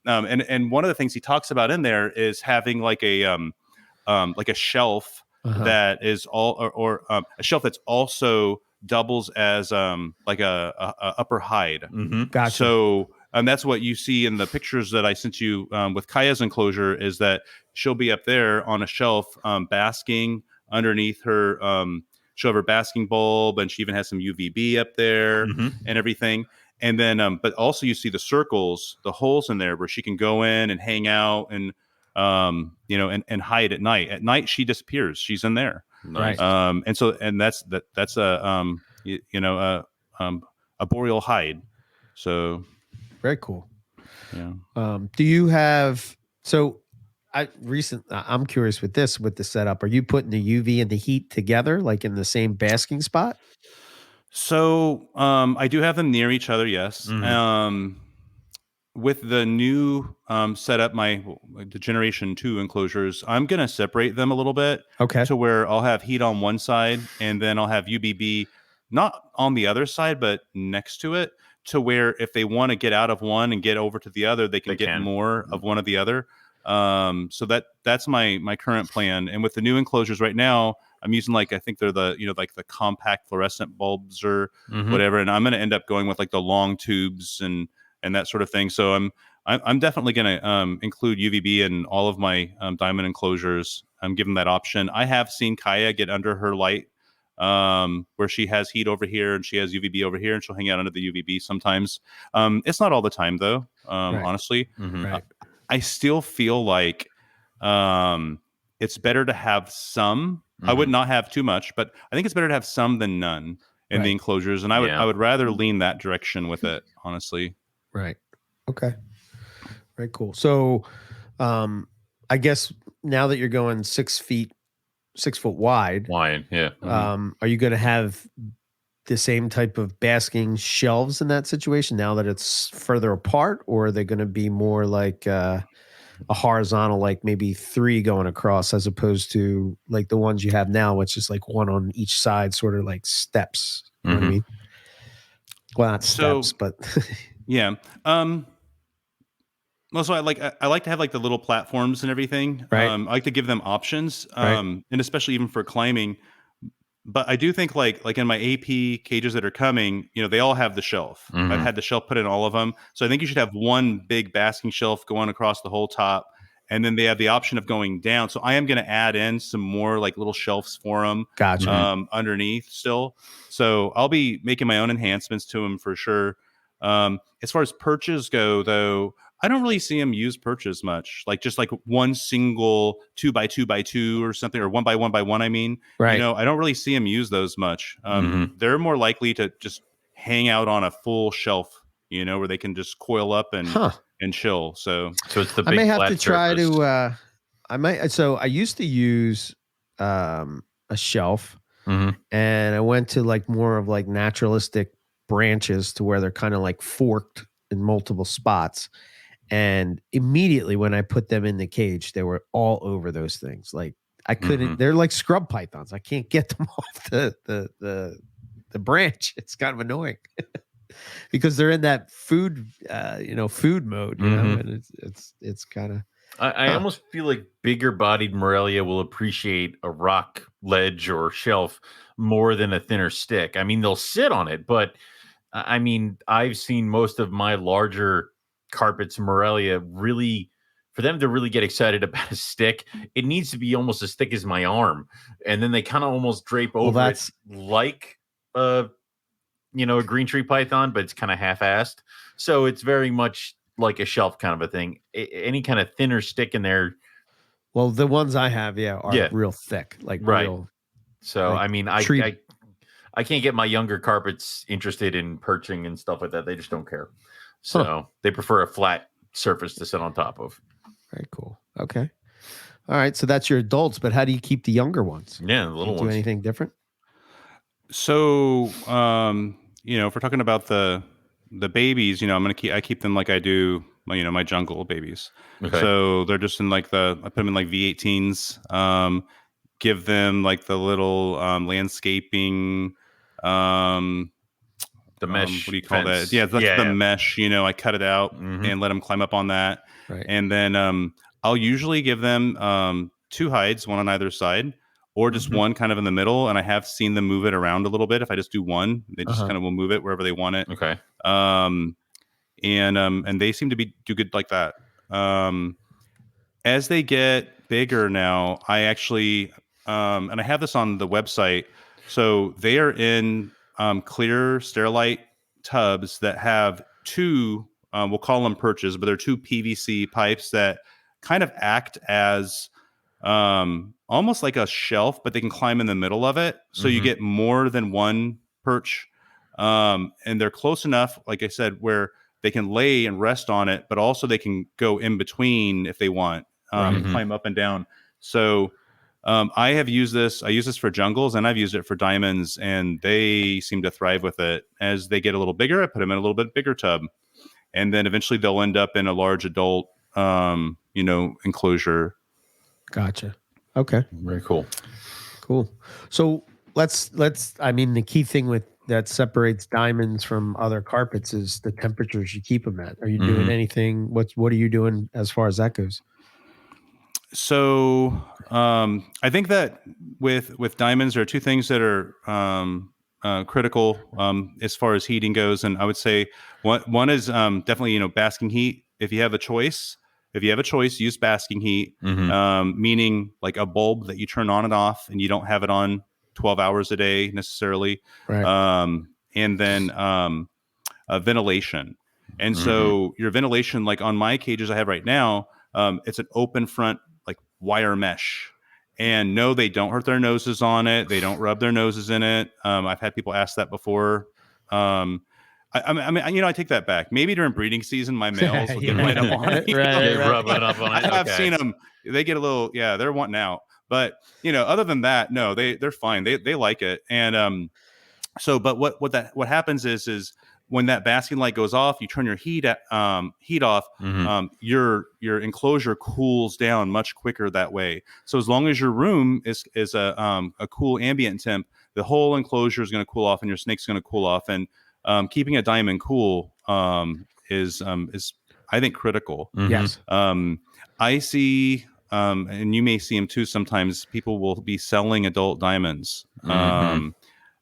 And one of the things he talks about in there is having like a shelf that is or a shelf that's also doubles as like a upper hide. Gotcha. So that's what you see in the pictures that I sent you with Kaya's enclosure, is that she'll be up there on a shelf basking underneath her. She'll have her basking bulb, and she even has some UVB up there and everything. And then, but also you see the circles, the holes in there where she can go in and hang out and, and hide at night. At night, she disappears. She's in there. Nice. And that's a boreal hide. So very cool. Yeah. Do you have, I'm curious with the setup, are you putting the UV and the heat together, like in the same basking spot? So I do have them near each other, yes. With the new setup, the Generation 2 enclosures, I'm going to separate them a little bit. Okay. To where I'll have heat on one side, and then I'll have UVB not on the other side, but next to it, to where if they want to get out of one and get over to the other, they can more of one or the other. So that's my current plan. And with the new enclosures right now, I'm using I think they're the the compact fluorescent bulbs or whatever, and I'm going to end up going with the long tubes and that sort of thing. So I'm definitely going to include UVB in all of my diamond enclosures. I'm giving that option. I have seen Kaya get under her light where she has heat over here and she has UVB over here, and she'll hang out under the UVB sometimes. It's not all the time though, honestly. Right. I still feel like it's better to have some. I would not have too much, but I think it's better to have some than none in the enclosures. And I would rather lean that direction with it, honestly. Right. Okay. Very cool. So I guess now that you're going 6 foot wide, yeah. Are you going to have the same type of basking shelves in that situation now that it's further apart, or are they going to be more like a horizontal, like maybe 3 going across, as opposed to like the ones you have now, which is like one on each side, sort of like steps? You know what I mean? Well, not steps, but yeah. Well, so I like to have the little platforms and everything. Right. I like to give them options, and especially even for climbing. But I do think like in my AP cages that are coming, they all have the shelf. I've had the shelf put in all of them. So I think you should have one big basking shelf going across the whole top. And then they have the option of going down. So I am going to add in some more little shelves for them. Gotcha. Underneath still. So I'll be making my own enhancements to them for sure. As far as perches go, though, I don't really see them use perches much. Just one single 2x2x2 or something, or 1x1x1. I mean, right. I don't really see them use those much. They're more likely to just hang out on a full shelf, where they can just coil up and chill. So it's the big I may have flat to try surface. to I might. So I used to use a shelf, Mhm. and I went to like more of like naturalistic branches to where they're kind of like forked in multiple spots. And immediately when I put them in the cage, they were all over those things. Like I couldn't. Mhm. They're like scrub pythons. I can't get them off the branch. It's kind of annoying because they're in that food, food mode. Mhm. And it's kind of. I Huh. almost feel like bigger bodied Morelia will appreciate a rock ledge or shelf more than a thinner stick. I mean, they'll sit on it, but I mean, I've seen most of my larger carpets, Morelia, really, for them to really get excited about a stick, it needs to be almost as thick as my arm. And then they kind of almost drape Well, over it that's like a, a green tree python, but it's kind of half-assed. So it's very much like a shelf kind of a thing. Any kind of thinner stick in there. well, the ones I have, yeah, are Yeah, real thick, like right. real So, like I mean, tree. I can't get my younger carpets interested in perching and stuff like that. They just don't care. Huh. So they prefer a flat surface to sit on top of. Very cool. Okay. All right. So that's your adults, but how do you keep the younger ones? Yeah, the Do you little do ones. anything different? So, if we're talking about the babies, I keep them like I do, my jungle babies. Okay. So they're just in like I put them in like V18s. Give them like the little landscaping. The mesh. What do you call fence. that? Yeah, that's the Yeah. mesh. I cut it out Mhm. and let them climb up on that, Right. and then I'll usually give them two hides, one on either side, or just Mhm. one kind of in the middle. And I have seen them move it around a little bit. If I just do one, they just Uh-huh. kind of will move it wherever they want it. Okay. And they seem to do good like that. As they get bigger now, I actually and I have this on the website. So they are in clear sterilite tubs that have two, we'll call them perches, but they're two PVC pipes that kind of act as almost like a shelf, but they can climb in the middle of it. So you Mhm. get more than one perch. And they're close enough, like I said, where they can lay and rest on it, but also they can go in between if they want, and Mhm. climb up and down. So I have used this. I use this for jungles, and I've used it for diamonds, and they seem to thrive with it. As they get a little bigger, I put them in a little bit bigger tub, and then eventually they'll end up in a large adult, enclosure. Gotcha. Okay. Very cool. Cool. So let's I mean, the key thing with that separates diamonds from other carpets is the temperatures you keep them at. Are you doing Mhm. anything? What are you doing as far as that goes? So I think that with diamonds, there are two things that are critical as far as heating goes, and I would say one is definitely basking heat. If you have a choice, use basking heat, Mhm. meaning like a bulb that you turn on and off, and you don't have it on 12 hours a day necessarily. Right. And then ventilation. And so your ventilation, like on my cages I have right now, it's an open front, like wire mesh. And no, they don't hurt their noses on it. They don't rub their noses in it. I've had people ask that before. I mean, I take that back. Maybe during breeding season, my males will get right up on it. Right, rubbing up on it. I've Okay. seen them. They get a little, they're wanting out. But other than that, no, they're fine. They like it. And but what happens is when that basking light goes off, you turn your heat off. Mhm. Your enclosure cools down much quicker that way. So as long as your room is a cool ambient temp, the whole enclosure is going to cool off, and your snake's going to cool off. And keeping a diamond cool is I think critical. Mhm. Yes. I see, and you may see them too. Sometimes people will be selling adult diamonds. Mhm.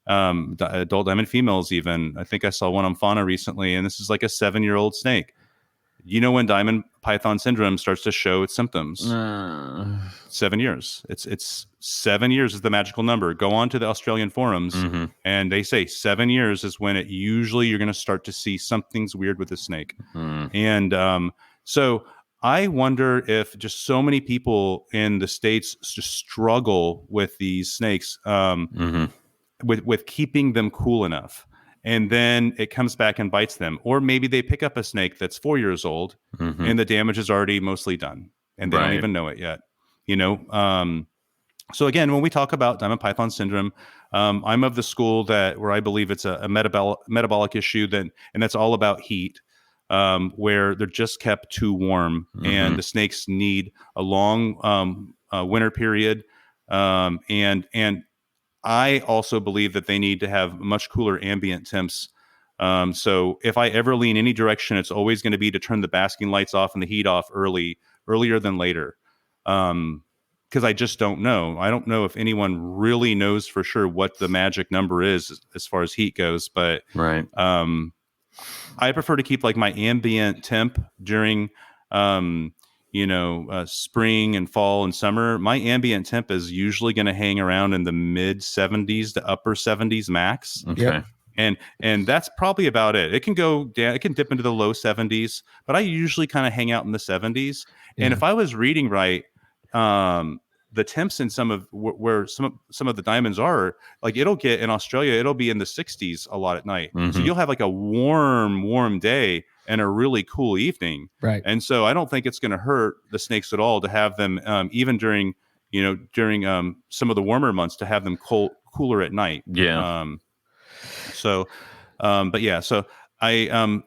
Adult diamond females even. I think I saw one on Fauna recently, and this is like a 7-year-old snake. When diamond python syndrome starts to show its symptoms? 7 years. It's 7 years is the magical number. Go on to the Australian forums, Mhm. and they say 7 years is when you're going to start to see something's weird with the snake. Mhm. And so I wonder if just so many people in the States just struggle with these snakes. Mhm. With keeping them cool enough, and then it comes back and bites them. Or maybe they pick up a snake that's 4 years old, Mhm. and the damage is already mostly done, and they don't Right. even know it yet. So again, when we talk about diamond python syndrome, I'm of the school where I believe it's a metabolic issue and that's all about heat, where they're just kept too warm, and the snakes need a long winter period, and I also believe that they need to have much cooler ambient temps. So if I ever lean any direction, it's always going to be to turn the basking lights off and the heat off earlier than later. Because I just don't know. I don't know if anyone really knows for sure what the magic number is as far as heat goes. But right. I prefer to keep like my ambient temp during spring and fall and summer. My ambient temp is usually going to hang around in the mid 70s to upper 70s max. Okay. Yep. And that's probably about it. It can go down, it can dip into the low 70s, but I usually kind of hang out in the 70s. Yeah. And if I was reading right, the temps in some of where some of the diamonds are, like it'll get in Australia, it'll be in the 60s a lot at night. So you'll have like a warm day and a really cool evening. Right. And so I don't think it's going to hurt the snakes at all to have them, even during some of the warmer months, to have them cooler at night. Yeah. So I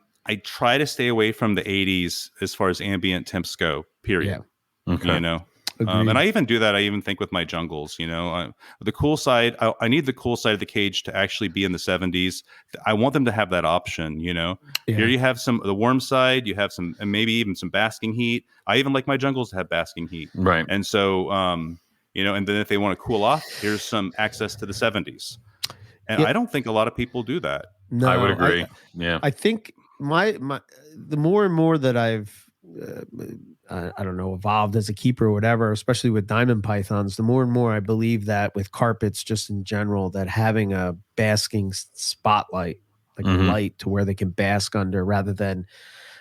try to stay away from the 80s as far as ambient temps go, period. Yeah. Okay. And I even do that. I even think with my jungles, the cool side, I need the cool side of the cage to actually be in the 70s. I want them to have that option, Here you have some of the warm side, you have some, and maybe even some basking heat. I even like my jungles to have basking heat. Right. And so, and then if they want to cool off, here's some access to the 70s. And I don't think a lot of people do that. No, I would agree. I think the more and more that I've I don't know, evolved as a keeper or whatever, especially with diamond pythons, the more and more I believe that with carpets just in general, that having a basking spotlight, like a light to where they can bask under, rather than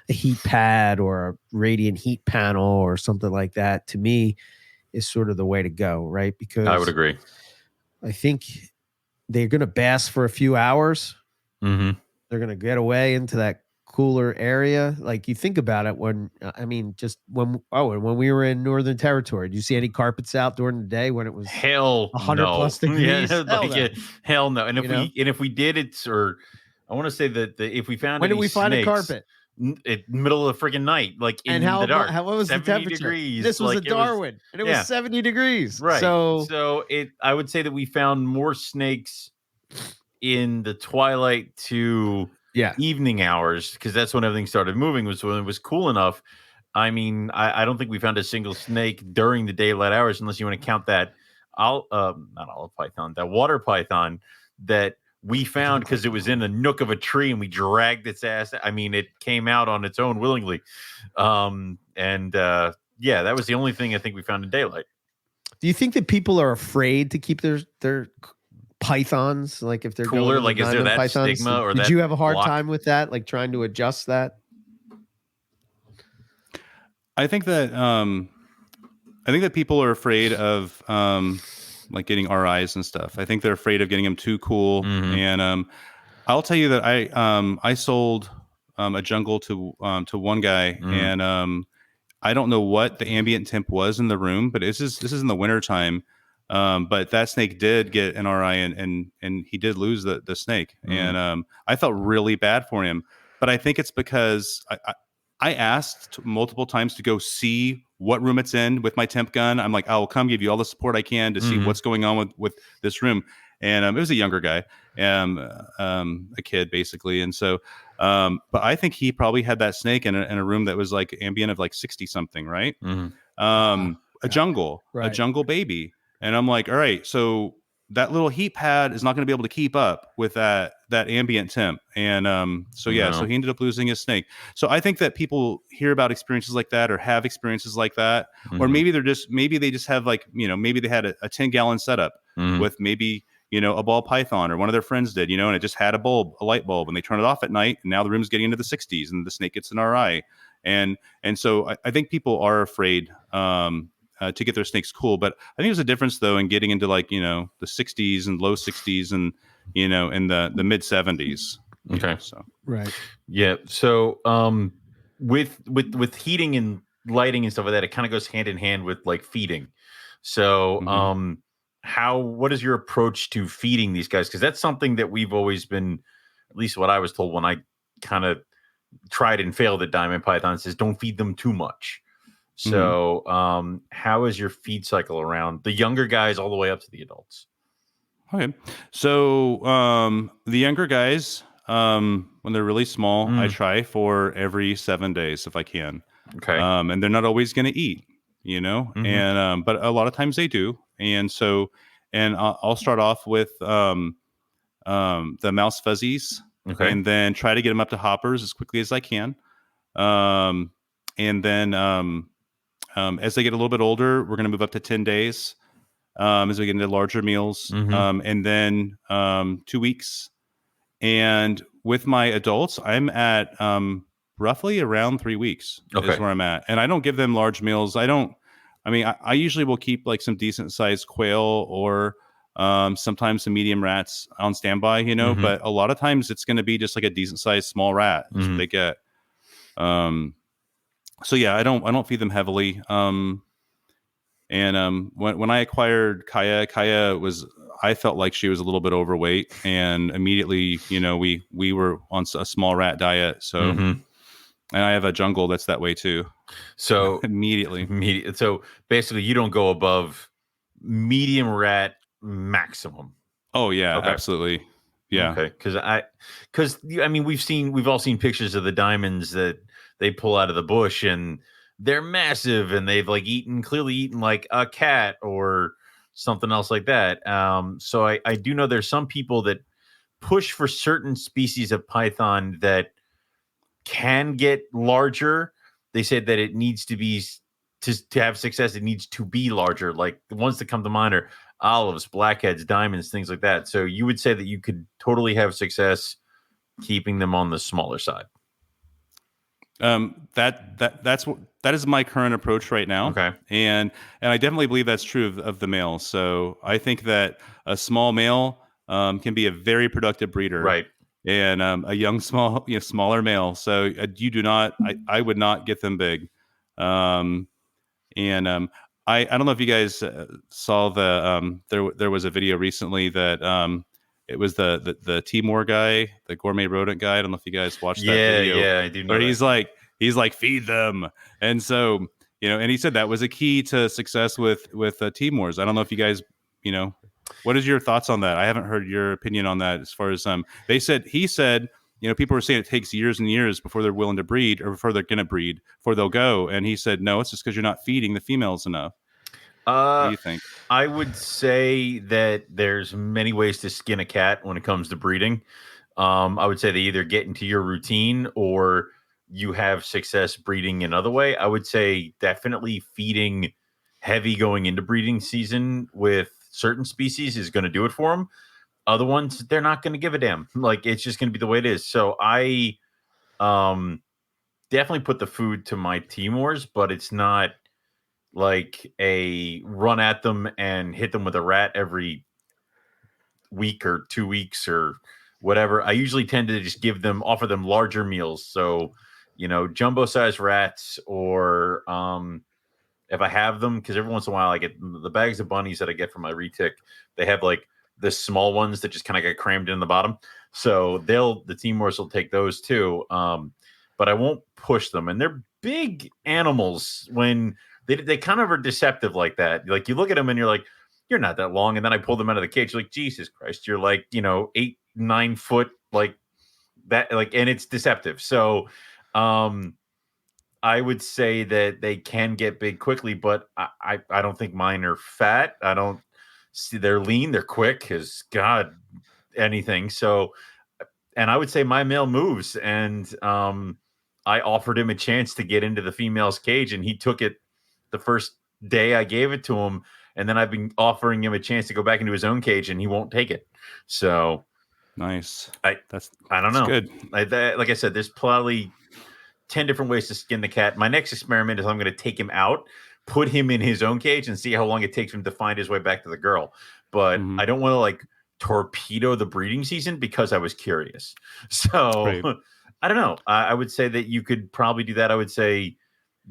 a heat pad or a radiant heat panel or something like that, to me is sort of the way to go, right? Because I would agree. I think they're going to bask for a few hours. They're going to get away into that cooler area. Like you think about it when we were in Northern Territory, do you see any carpets out during the day when it was 100 plus degrees? Hell no. And if we did it, or I want to say that if we found, when did we find a carpet? Middle of the freaking night, like in the dark. What was the temperature? Degrees. This was a Darwin, and it was 70 degrees. Right. So I would say that we found more snakes in the twilight to evening hours, because that's when everything started moving, was when it was cool enough. I mean, I don't think we found a single snake during the daylight hours, unless you want to count that not olive python, that water python that we found because it was in a nook of a tree and we dragged its ass. I mean, it came out on its own willingly. That was the only thing I think we found in daylight. Do you think that people are afraid to keep their pythons, like if they're cooler, like is there that pythons? Stigma, or did you have a hard time with that, like trying to adjust that? I think that people are afraid of like getting RIs and stuff. I think they're afraid of getting them too cool. And I'll tell you that I sold a jungle to one guy, and I don't know what the ambient temp was in the room, but this is in the winter time. But that snake did get an RI, and he did lose the snake. And I felt really bad for him. But I think it's because I asked multiple times to go see what room it's in with my temp gun. I'm like, I will come give you all the support I can to see what's going on with this room. And it was a younger guy, a kid basically. And so, but I think he probably had that snake in a room that was like ambient of like 60 something, right? A jungle baby. And I'm like, all right, so that little heat pad is not going to be able to keep up with that ambient temp. And so he ended up losing his snake. So I think that people hear about experiences like that, or have experiences like that, or maybe they just have like, maybe they had a 10-gallon setup with maybe, a ball python, or one of their friends did, and it just had a light bulb, and they turn it off at night, and now the room's getting into the 60s and the snake gets an RI. And so I think people are afraid to get their snakes cool. But I think there's a difference though in getting into like, the 60s and low 60s and, in the mid 70s. Okay. So, right. Yeah. So, with heating in lighting and stuff like that, it kind of goes hand in hand with like feeding. So, what is your approach to feeding these guys? Because that's something that we've always been, at least what I was told when I kind of tried and failed at diamond pythons, is don't feed them too much. So, how is your feed cycle around the younger guys all the way up to the adults? Okay. So, the younger guys, when they're really small, I try for every 7 days if I can. Okay. And they're not always going to eat, you know, and, but a lot of times they do. And so, and I'll start off with, the mouse fuzzies, and then try to get them up to hoppers as quickly as I can. And then, as they get a little bit older, we're going to move up to 10 days. As we get into larger meals, and then 2 weeks. And with my adults, I'm at roughly around 3 weeks is where I'm at. And I don't give them large meals. I usually will keep like some decent sized quail or sometimes some medium rats on standby, you know, but a lot of times it's going to be just like a decent sized small rat is what they get. So yeah, I don't feed them heavily. And when I acquired Kaya I felt like she was a little bit overweight, and immediately, you know, we were on a small rat diet. So, and I have a jungle that's that way too. So immediately. So basically, you don't go above medium rat maximum. Oh yeah, absolutely. Yeah. Okay. Because we've all seen pictures of the diamonds that they pull out of the bush, and they're massive, and they've like clearly eaten like a cat or something else like that. So I do know there's some people that push for certain species of python that can get larger. They said that it needs to be to have success. It needs to be larger. Like the ones that come to mind are olives, blackheads, diamonds, things like that. So you would say that you could totally have success keeping them on the smaller side. That is my current approach right now. Okay. And I definitely believe that's true of the male. So I think that a small male can be a very productive breeder. Right. And a young, smaller male. So I would not get them big. I don't know if you guys saw there was a video recently that it was the Timor guy, the gourmet rodent guy. I don't know if you guys watched that video. Yeah, I do know. Where he's like feed them, and so and he said that was a key to success with Timors. I don't know if you guys what is your thoughts on that? I haven't heard your opinion on that. As far as he said people were saying it takes years and years before they're willing to breed or before they're going to breed, before they'll go, and he said no, it's just because you're not feeding the females enough. What do you think? I would say that there's many ways to skin a cat when it comes to breeding. I would say they either get into your routine or you have success breeding another way. I would say definitely feeding heavy going into breeding season with certain species is going to do it for them. Other ones, they're not going to give a damn. Like, it's just going to be the way it is. So I definitely put the food to my Timors, but it's not like a run at them and hit them with a rat every week or 2 weeks or whatever. I usually tend to just offer them larger meals. So, jumbo size rats, or if I have them, because every once in a while I get the bags of bunnies that I get from my retic. They have like the small ones that just kind of get crammed in the bottom. So the Timors will take those too. But I won't push them. And they're big animals when they kind of are deceptive like that. Like, you look at them and you're like, you're not that long. And then I pull them out of the cage. You're like, Jesus Christ, you're like, 8, 9 foot, like that, like, and it's deceptive. So, I would say that they can get big quickly, but I don't think mine are fat. I don't see they're lean. They're quick as God, anything. So, and I would say my male moves, and I offered him a chance to get into the female's cage, and he took it the first day I gave it to him. And then I've been offering him a chance to go back into his own cage, and he won't take it. So nice. I don't know. Good. Like I said, there's probably 10 different ways to skin the cat. My next experiment is I'm going to take him out, put him in his own cage, and see how long it takes him to find his way back to the girl. But I don't want to like torpedo the breeding season because I was curious. So right. I don't know. I would say that you could probably do that. I would say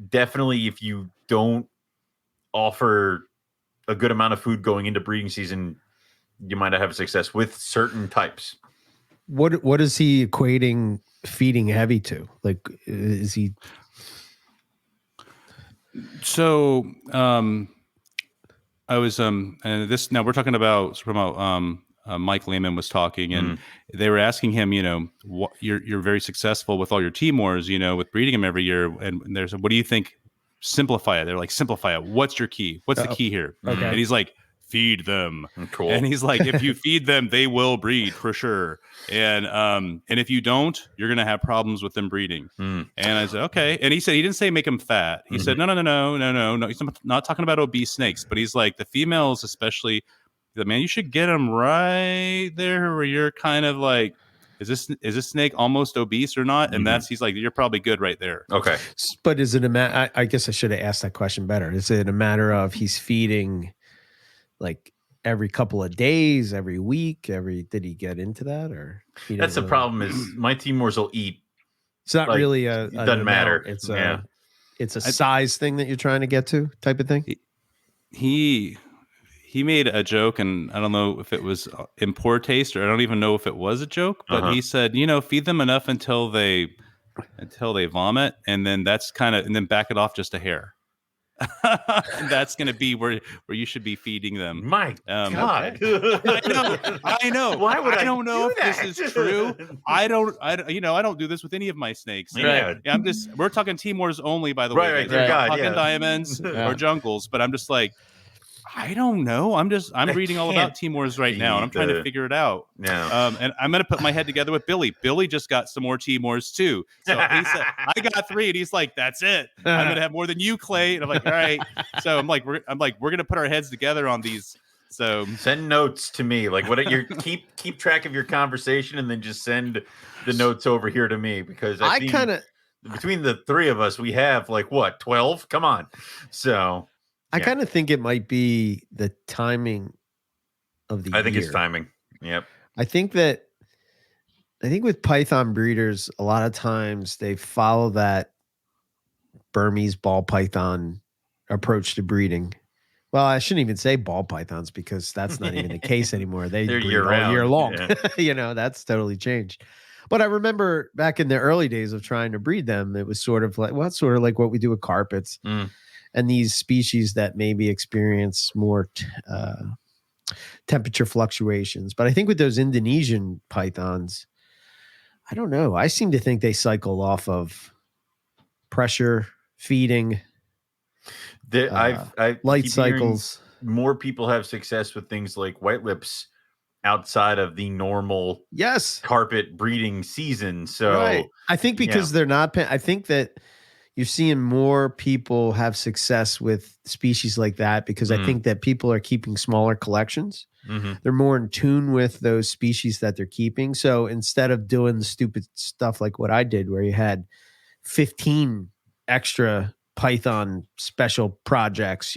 definitely if you don't offer a good amount of food going into breeding season, you might not have success with certain types. What is he equating feeding heavy to? Like, is he? So, I was and this now we're talking about Mike Lehman was talking, and they were asking him, you're very successful with all your Timors, with breeding them every year, and there's what do you think? Simplify it. They're like, simplify it. What's your key? What's the key here? Okay. And he's like, feed them. Cool. And he's like, if you feed them, they will breed for sure. And if you don't, you're gonna have problems with them breeding. And I said, okay. And he said he didn't say make them fat. He said no. He's not talking about obese snakes, but he's like the females, especially. Man, you should get them right there where you're kind of like, is this snake almost obese or not? And he's like, you're probably good right there. Okay. But is it I guess I should have asked that question better. Is it a matter of he's feeding like every couple of days, every week, did he get into that? Or that's the problem is my Timors will eat. It's not really it doesn't matter. It's a size thing that you're trying to get to type of thing. He made a joke, and I don't know if it was in poor taste, or I don't even know if it was a joke, but he said, feed them enough until they vomit, and then and then back it off just a hair. And that's going to be where you should be feeding them. My God. I know. Why would I don't know if that? This is true. I don't do this with any of my snakes. Yeah. We're talking Timors only, by the way. Right. We're God, talking diamonds or jungles, but I'm just like, I don't know. I'm reading all about Timors right now, and I'm trying to figure it out. Yeah. And I'm going to put my head together with Billy. Billy just got some more Timors too. So he said, I got 3, and he's like, that's it. I'm going to have more than you, Clay. And I'm like, all right. So I'm like, we're going to put our heads together on these. So send notes to me. Like keep track of your conversation, and then just send the notes over here to me, because I kind of between the 3 of us, we have like what, 12? Come on. So I kind of think it might be the timing of the year. I think it's timing. Yep. I think with python breeders, a lot of times they follow that Burmese ball python approach to breeding. Well, I shouldn't even say ball pythons, because that's not even the case anymore. They're breed all year long. Yeah. That's totally changed. But I remember back in the early days of trying to breed them, it was sort of like what we do with carpets. And these species that maybe experience more temperature fluctuations. But I think with those Indonesian pythons, I don't know. I seem to think they cycle off of pressure, feeding, light cycles. More people have success with things like white lips outside of the normal carpet breeding season. So I think because they're not, I think that you're seeing more people have success with species like that, because I think that people are keeping smaller collections. They're more in tune with those species that they're keeping. So instead of doing the stupid stuff like what I did, where you had 15 extra python special projects,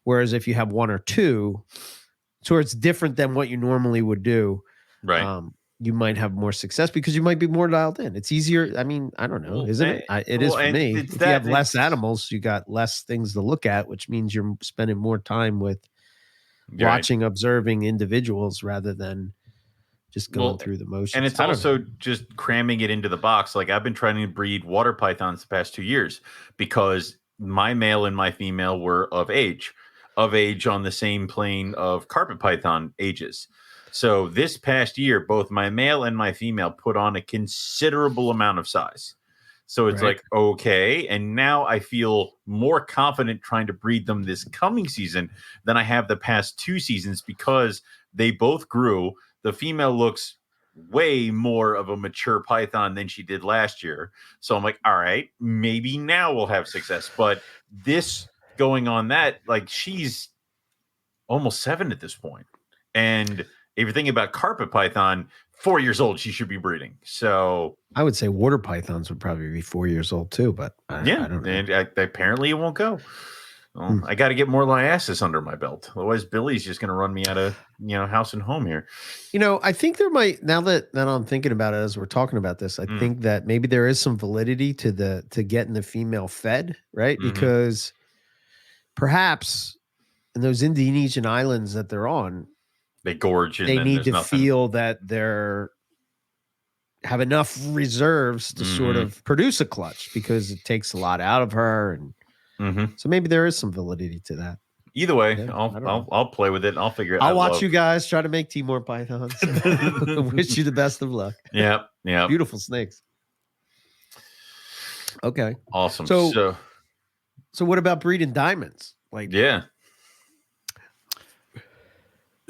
whereas if you have 1 or 2, so it's different than what you normally would do. Right. You might have more success because you might be more dialed in. It's easier. I mean, I don't know, isn't it? It is for me. If you have less animals, you got less things to look at, which means you're spending more time with watching, observing individuals rather than just going through the motions. And it's also just cramming it into the box. Like I've been trying to breed water pythons the past 2 years, because my male and my female were of age on the same plane of carpet python ages. So this past year, both my male and my female put on a considerable amount of size. So it's like, okay. And now I feel more confident trying to breed them this coming season than I have the past 2 seasons, because they both grew. The female looks way more of a mature python than she did last year. So I'm like, all right, maybe now we'll have success. But this going on that, like she's almost 7 at this point. And if you're thinking about carpet python, 4 years old, she should be breeding. So I would say water pythons would probably be 4 years old too, but I don't know. And apparently it won't go. Well, I got to get more liasis under my belt. Otherwise, Billy's just going to run me out of house and home here. I think there might, now that I'm thinking about it as we're talking about this, I think that maybe there is some validity to getting the female fed, right? Because perhaps in those Indonesian islands that they're on, they gorge and they then need to nothing. feel that they're have enough reserves to sort of produce a clutch, because it takes a lot out of her, and so maybe there is some validity to that. Either way, Yeah, I'll play with it. I'll figure it out. I'll watch you guys try to make Timor pythons. Wish you the best of luck. Yeah. Beautiful snakes. Okay. Awesome. So what about breeding diamonds?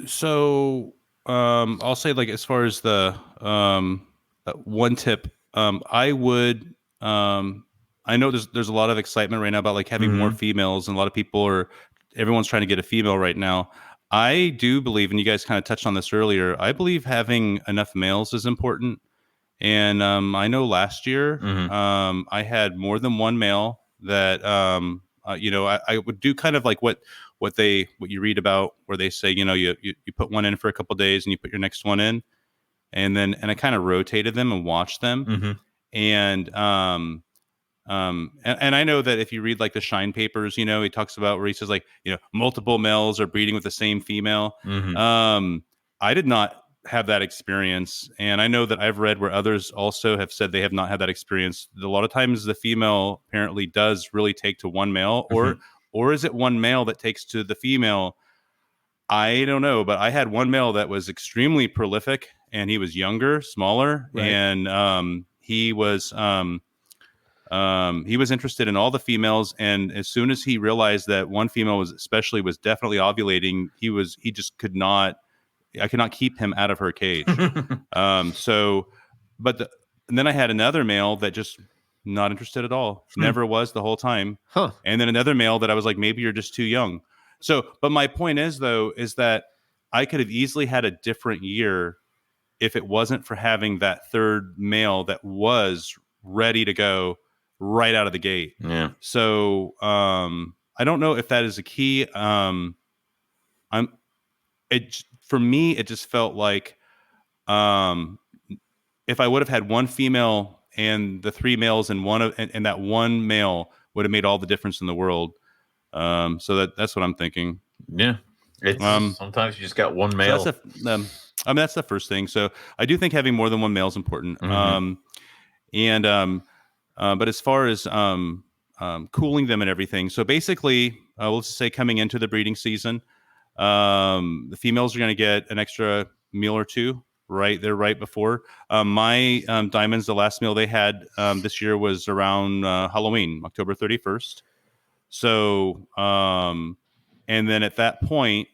So I'll say, like, as far as the one tip, I would I know there's a lot of excitement right now about like having more females, and a lot of people everyone's trying to get a female right now. I do believe, and you guys kind of touched on this earlier, I believe having enough males is important. And I know last year I had more than one male that I would do kind of like what you read about, where they say, you put one in for a couple of days and you put your next one in, and I kind of rotated them and watched them. And I know that if you read like the Shine papers, he talks about where he says like, multiple males are breeding with the same female. I did not have that experience, and I know that I've read where others also have said they have not had that experience. A lot of times the female apparently does really take to one male, or is it one male that takes to the female? I don't know, but I had one male that was extremely prolific, and he was younger, smaller, and he was interested in all the females. And as soon as he realized that one female was definitely ovulating, he just could not. I could not keep him out of her cage. And then I had another male that just not interested at all. Never was the whole time. And then another male that I was like, maybe you're just too young. So, but my point is that I could have easily had a different year if it wasn't for having that third male that was ready to go right out of the gate. Yeah. So, I don't know if that is a key. For me, it just felt like if I would have had one female and the three males and that one male would have made all the difference in the world. So that's what I'm thinking. Yeah. It's sometimes you just got one male. So that's the first thing. So I do think having more than one male is important. But as far as cooling them and everything, so basically, let's say coming into the breeding season, the females are going to get an extra meal or two right before. My diamonds, the last meal they had this year was around Halloween, October 31st. So, and then at that point,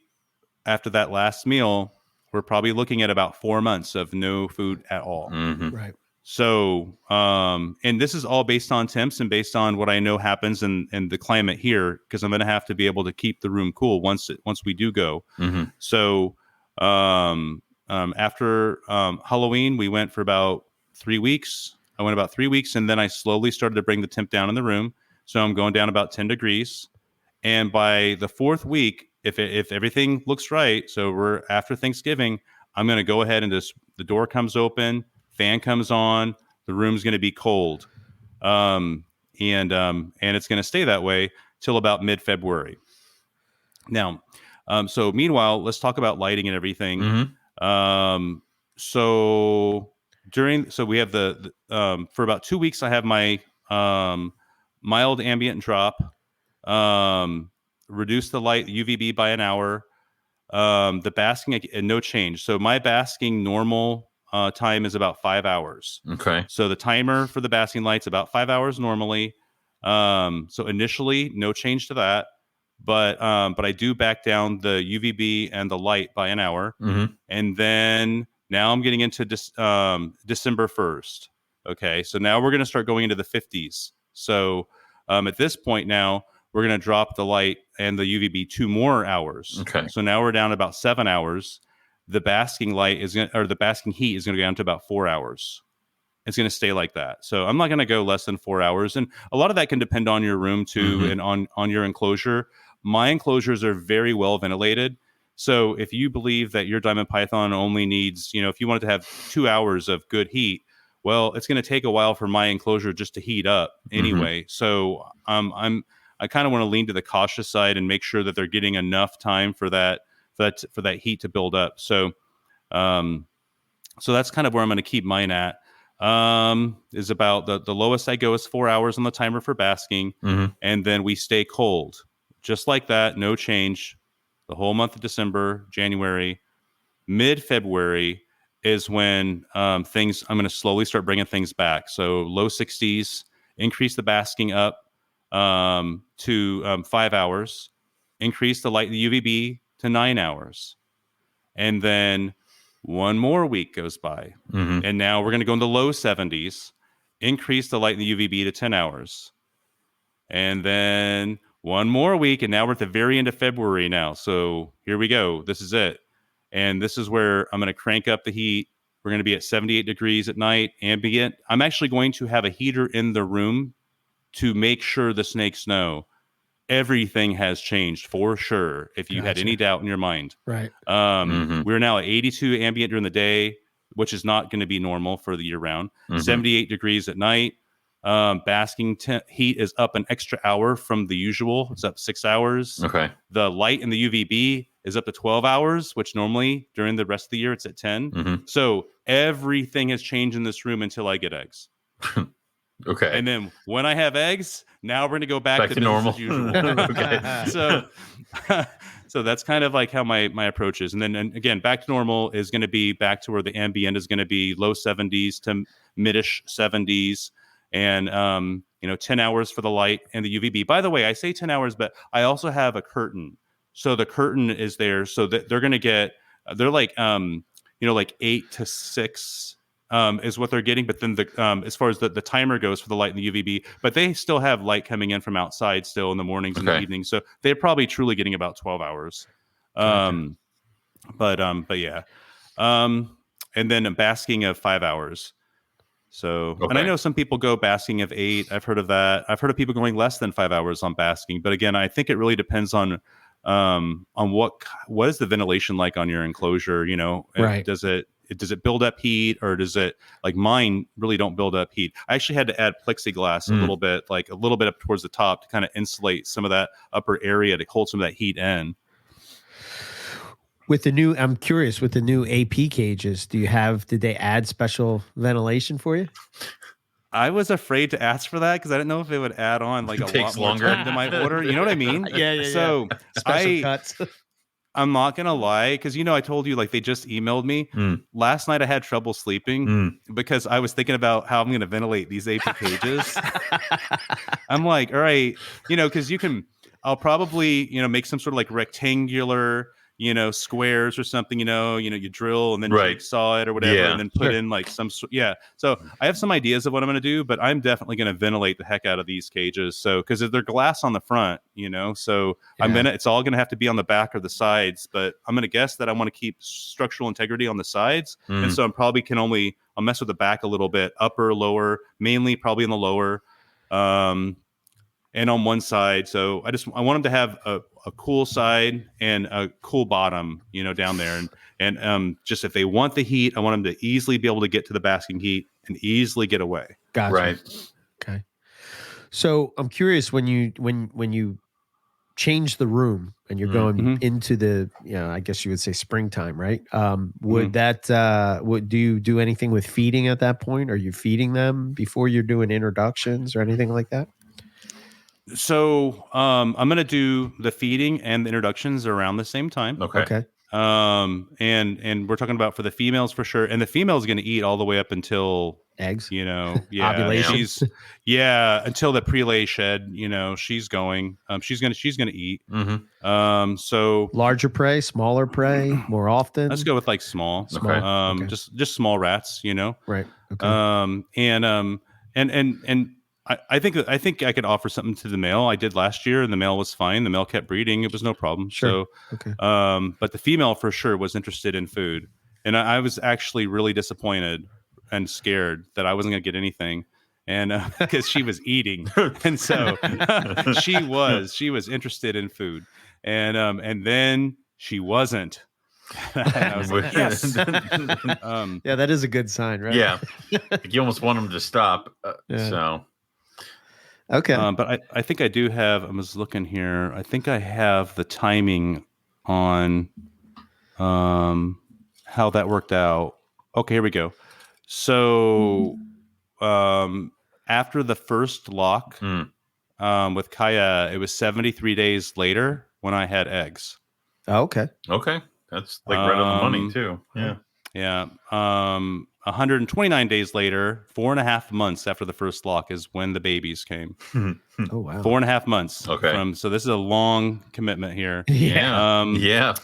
after that last meal, we're probably looking at about 4 months of no food at all. Right. So, and this is all based on temps and based on what I know happens in the climate here, because I'm going to have to be able to keep the room cool once we do go. So, after Halloween, we went for about 3 weeks. I went about 3 weeks, and then I slowly started to bring the temp down in the room. So I'm going down about 10 degrees. And by the fourth week, if everything looks right, so we're after Thanksgiving, I'm going to go ahead and the door comes open, fan comes on, the room's going to be cold, and it's going to stay that way till about mid-February. Now, so meanwhile, let's talk about lighting and everything. So we have for about 2 weeks, I have my mild ambient drop, reduce the light UVB by an hour. The basking, no change. So my basking normal time is about 5 hours. Okay. So the timer for the basking light's about 5 hours normally. So initially, no change to that, but I do back down the UVB and the light by an hour, and then now I'm getting into December 1st. Okay, so now we're going to start going into the 50s. So at this point now, we're going to drop the light and the UVB 2 more hours. Okay. So now we're down to about 7 hours. The basking light the basking heat is going to go down to about 4 hours. It's going to stay like that. So I'm not going to go less than 4 hours. And a lot of that can depend on your room too, and on your enclosure. My enclosures are very well ventilated. So if you believe that your diamond python only needs, if you wanted to have 2 hours of good heat, well, it's going to take a while for my enclosure just to heat up anyway. So I kind of want to lean to the cautious side and make sure that they're getting enough time for that heat to build up. So that's kind of where I'm going to keep mine at. Is about the lowest I go is 4 hours on the timer for basking, and then we stay cold, just like that, no change, the whole month of December, January, mid-February is when I'm going to slowly start bringing things back. So low 60s, increase the basking up to 5 hours, increase the light in the UVB to 9 hours, and then one more week goes by, and now we're going to go in the low 70s, increase the light in the UVB to 10 hours. And then one more week, and now we're at the very end of February now. So here we go. This is it. And this is where I'm going to crank up the heat. We're going to be at 78 degrees at night, ambient. I'm actually going to have a heater in the room to make sure the snakes know everything has changed for sure. If you had any doubt in your mind, right? We're now at 82 ambient during the day, which is not going to be normal for the year round. 78 degrees at night. Basking heat is up an extra hour from the usual. It's up 6 hours. Okay. The light in the UVB is up to 12 hours, which normally during the rest of the year it's at 10. So everything has changed in this room until I get eggs. Okay. And then when I have eggs, now we're going to go back to normal as usual. Okay. So that's kind of like how my approach is. And then again, back to normal is going to be back to where the ambient is going to be low 70s to midish 70s, and 10 hours for the light and the UVB. By the way, I say 10 hours, but I also have a curtain. So the curtain is there so that they're going to get, they're like, like 8 to 6 is what they're getting. But then as far as the timer goes for the light and the UVB, but they still have light coming in from outside still in the mornings and the evenings. So they're probably truly getting about 12 hours. But yeah. And then a basking of 5 hours. So, and I know some people go basking of 8. I've heard of that. I've heard of people going less than 5 hours on basking. But again, I think it really depends on what is the ventilation like on your enclosure? Right. Does it build up heat, or does it, like mine really don't build up heat? I actually had to add plexiglass a little bit up towards the top to kind of insulate some of that upper area to hold some of that heat in. I'm curious, with the new AP cages, did they add special ventilation for you? I was afraid to ask for that because I didn't know if it would add on like a lot more longer time to my order. You know what I mean? Yeah. So Special cuts. I'm not going to lie, because, I told you, like, they just emailed me. Last night I had trouble sleeping because I was thinking about how I'm going to ventilate these AP cages. I'm like, all right, because I'll probably, make some sort of like rectangular, squares or something, you drill and then you saw it or whatever, and then put in like some, So I have some ideas of what I'm going to do, but I'm definitely going to ventilate the heck out of these cages. So, because they're glass on the front, so it's all going to have to be on the back or the sides, but I'm going to guess that I want to keep structural integrity on the sides. And so I'm probably I'll mess with the back a little bit, upper, lower, mainly probably in the lower, and on one side. So I want them to have a cool side and a cool bottom, down there. And just if they want the heat, I want them to easily be able to get to the basking heat and easily get away. Gotcha. Right. Okay. So I'm curious, when you change the room and you're going into the, I guess you would say springtime, right? Do you do anything with feeding at that point? Are you feeding them before you're doing introductions or anything like that? So I'm going to do the feeding and the introductions around the same time. Okay. And we're talking about for the females for sure. And the female is going to eat all the way up until eggs, ovulation. Until the prelay shed, she's going, she's going to eat. So larger prey, smaller prey, more often. Let's go with like small. Okay. Just small rats, Right. Okay. And I think I could offer something to the male. I did last year, and the male was fine. The male kept breeding; it was no problem. Sure. So, okay. But the female for sure was interested in food, and I was actually really disappointed. and scared that I wasn't going to get anything. And because she was eating, and so she was interested in food, and then she wasn't. And I was like, yes. Yeah, that is a good sign, right? Yeah. Like you almost want them to stop. Yeah. So, okay. But I think I do have, I was looking here. I think I have the timing on how that worked out. Okay, here we go. So after the first lock with Kaya, it was 73 days later when I had eggs. Oh, okay. Okay. That's like right on the money too. Yeah. Yeah. 129 days later, 4.5 months after the first lock is when the babies came. Oh, wow. 4.5 months. Okay. So this is a long commitment here. Yeah. Yeah.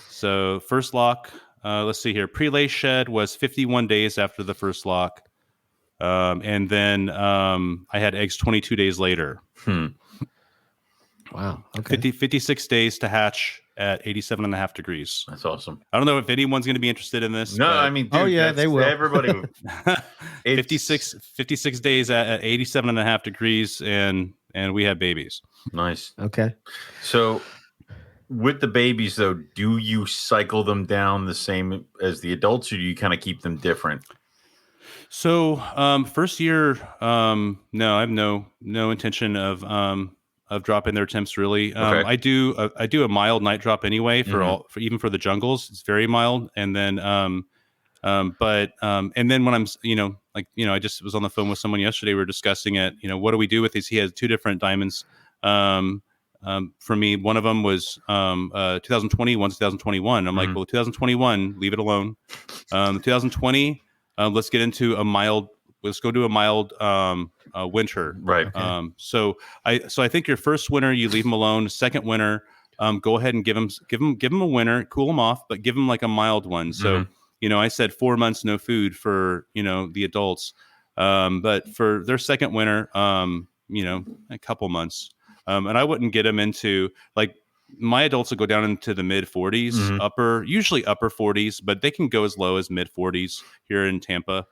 So first lock, let's see here. Pre-lay shed was 51 days after the first lock. And then I had eggs 22 days later. Wow. Okay. 56 days to hatch at 87.5 degrees. That's awesome. I don't know if anyone's going to be interested in this. No, but I mean, dude, they will. Everybody. 56 days at 87.5 degrees, and we had babies. Nice. Okay. So with the babies, though, do you cycle them down the same as the adults, or do you kind of keep them different? So first year, no, I have no intention of dropping their temps really. Okay. I do a mild night drop anyway for even for the jungles. It's very mild, and then and then when I'm I just was on the phone with someone yesterday. We were discussing it. What do we do with these? He has two different diamonds. For me, one of them was 2020, one's 2021. I'm like, well, 2021, leave it alone. 2020, let's get into a mild. Let's go do a mild winter. Right. Okay. So I think your first winter you leave them alone. Second winter, go ahead and give them a winter, cool them off, but give them like a mild one. So I said 4 months no food for the adults, but for their second winter, a couple months, and I wouldn't get them into like. My adults will go down into the mid 40s, usually upper 40s, but they can go as low as mid 40s here in Tampa.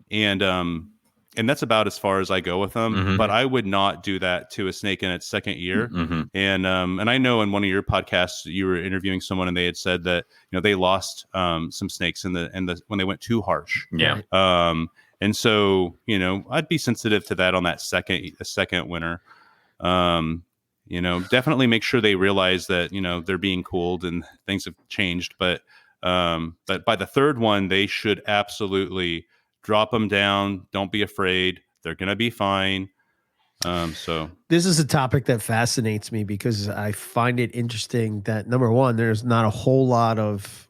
And that's about as far as I go with them. But I would not do that to a snake in its second year. And I know in one of your podcasts you were interviewing someone and they had said that they lost some snakes in the when they went too harsh. Yeah. And so I'd be sensitive to that on that second winter. Definitely make sure they realize that they're being cooled and things have changed. But by the third one, they should absolutely drop them down. Don't be afraid. They're going to be fine. So this is a topic that fascinates me because I find it interesting that number one, there's not a whole lot of,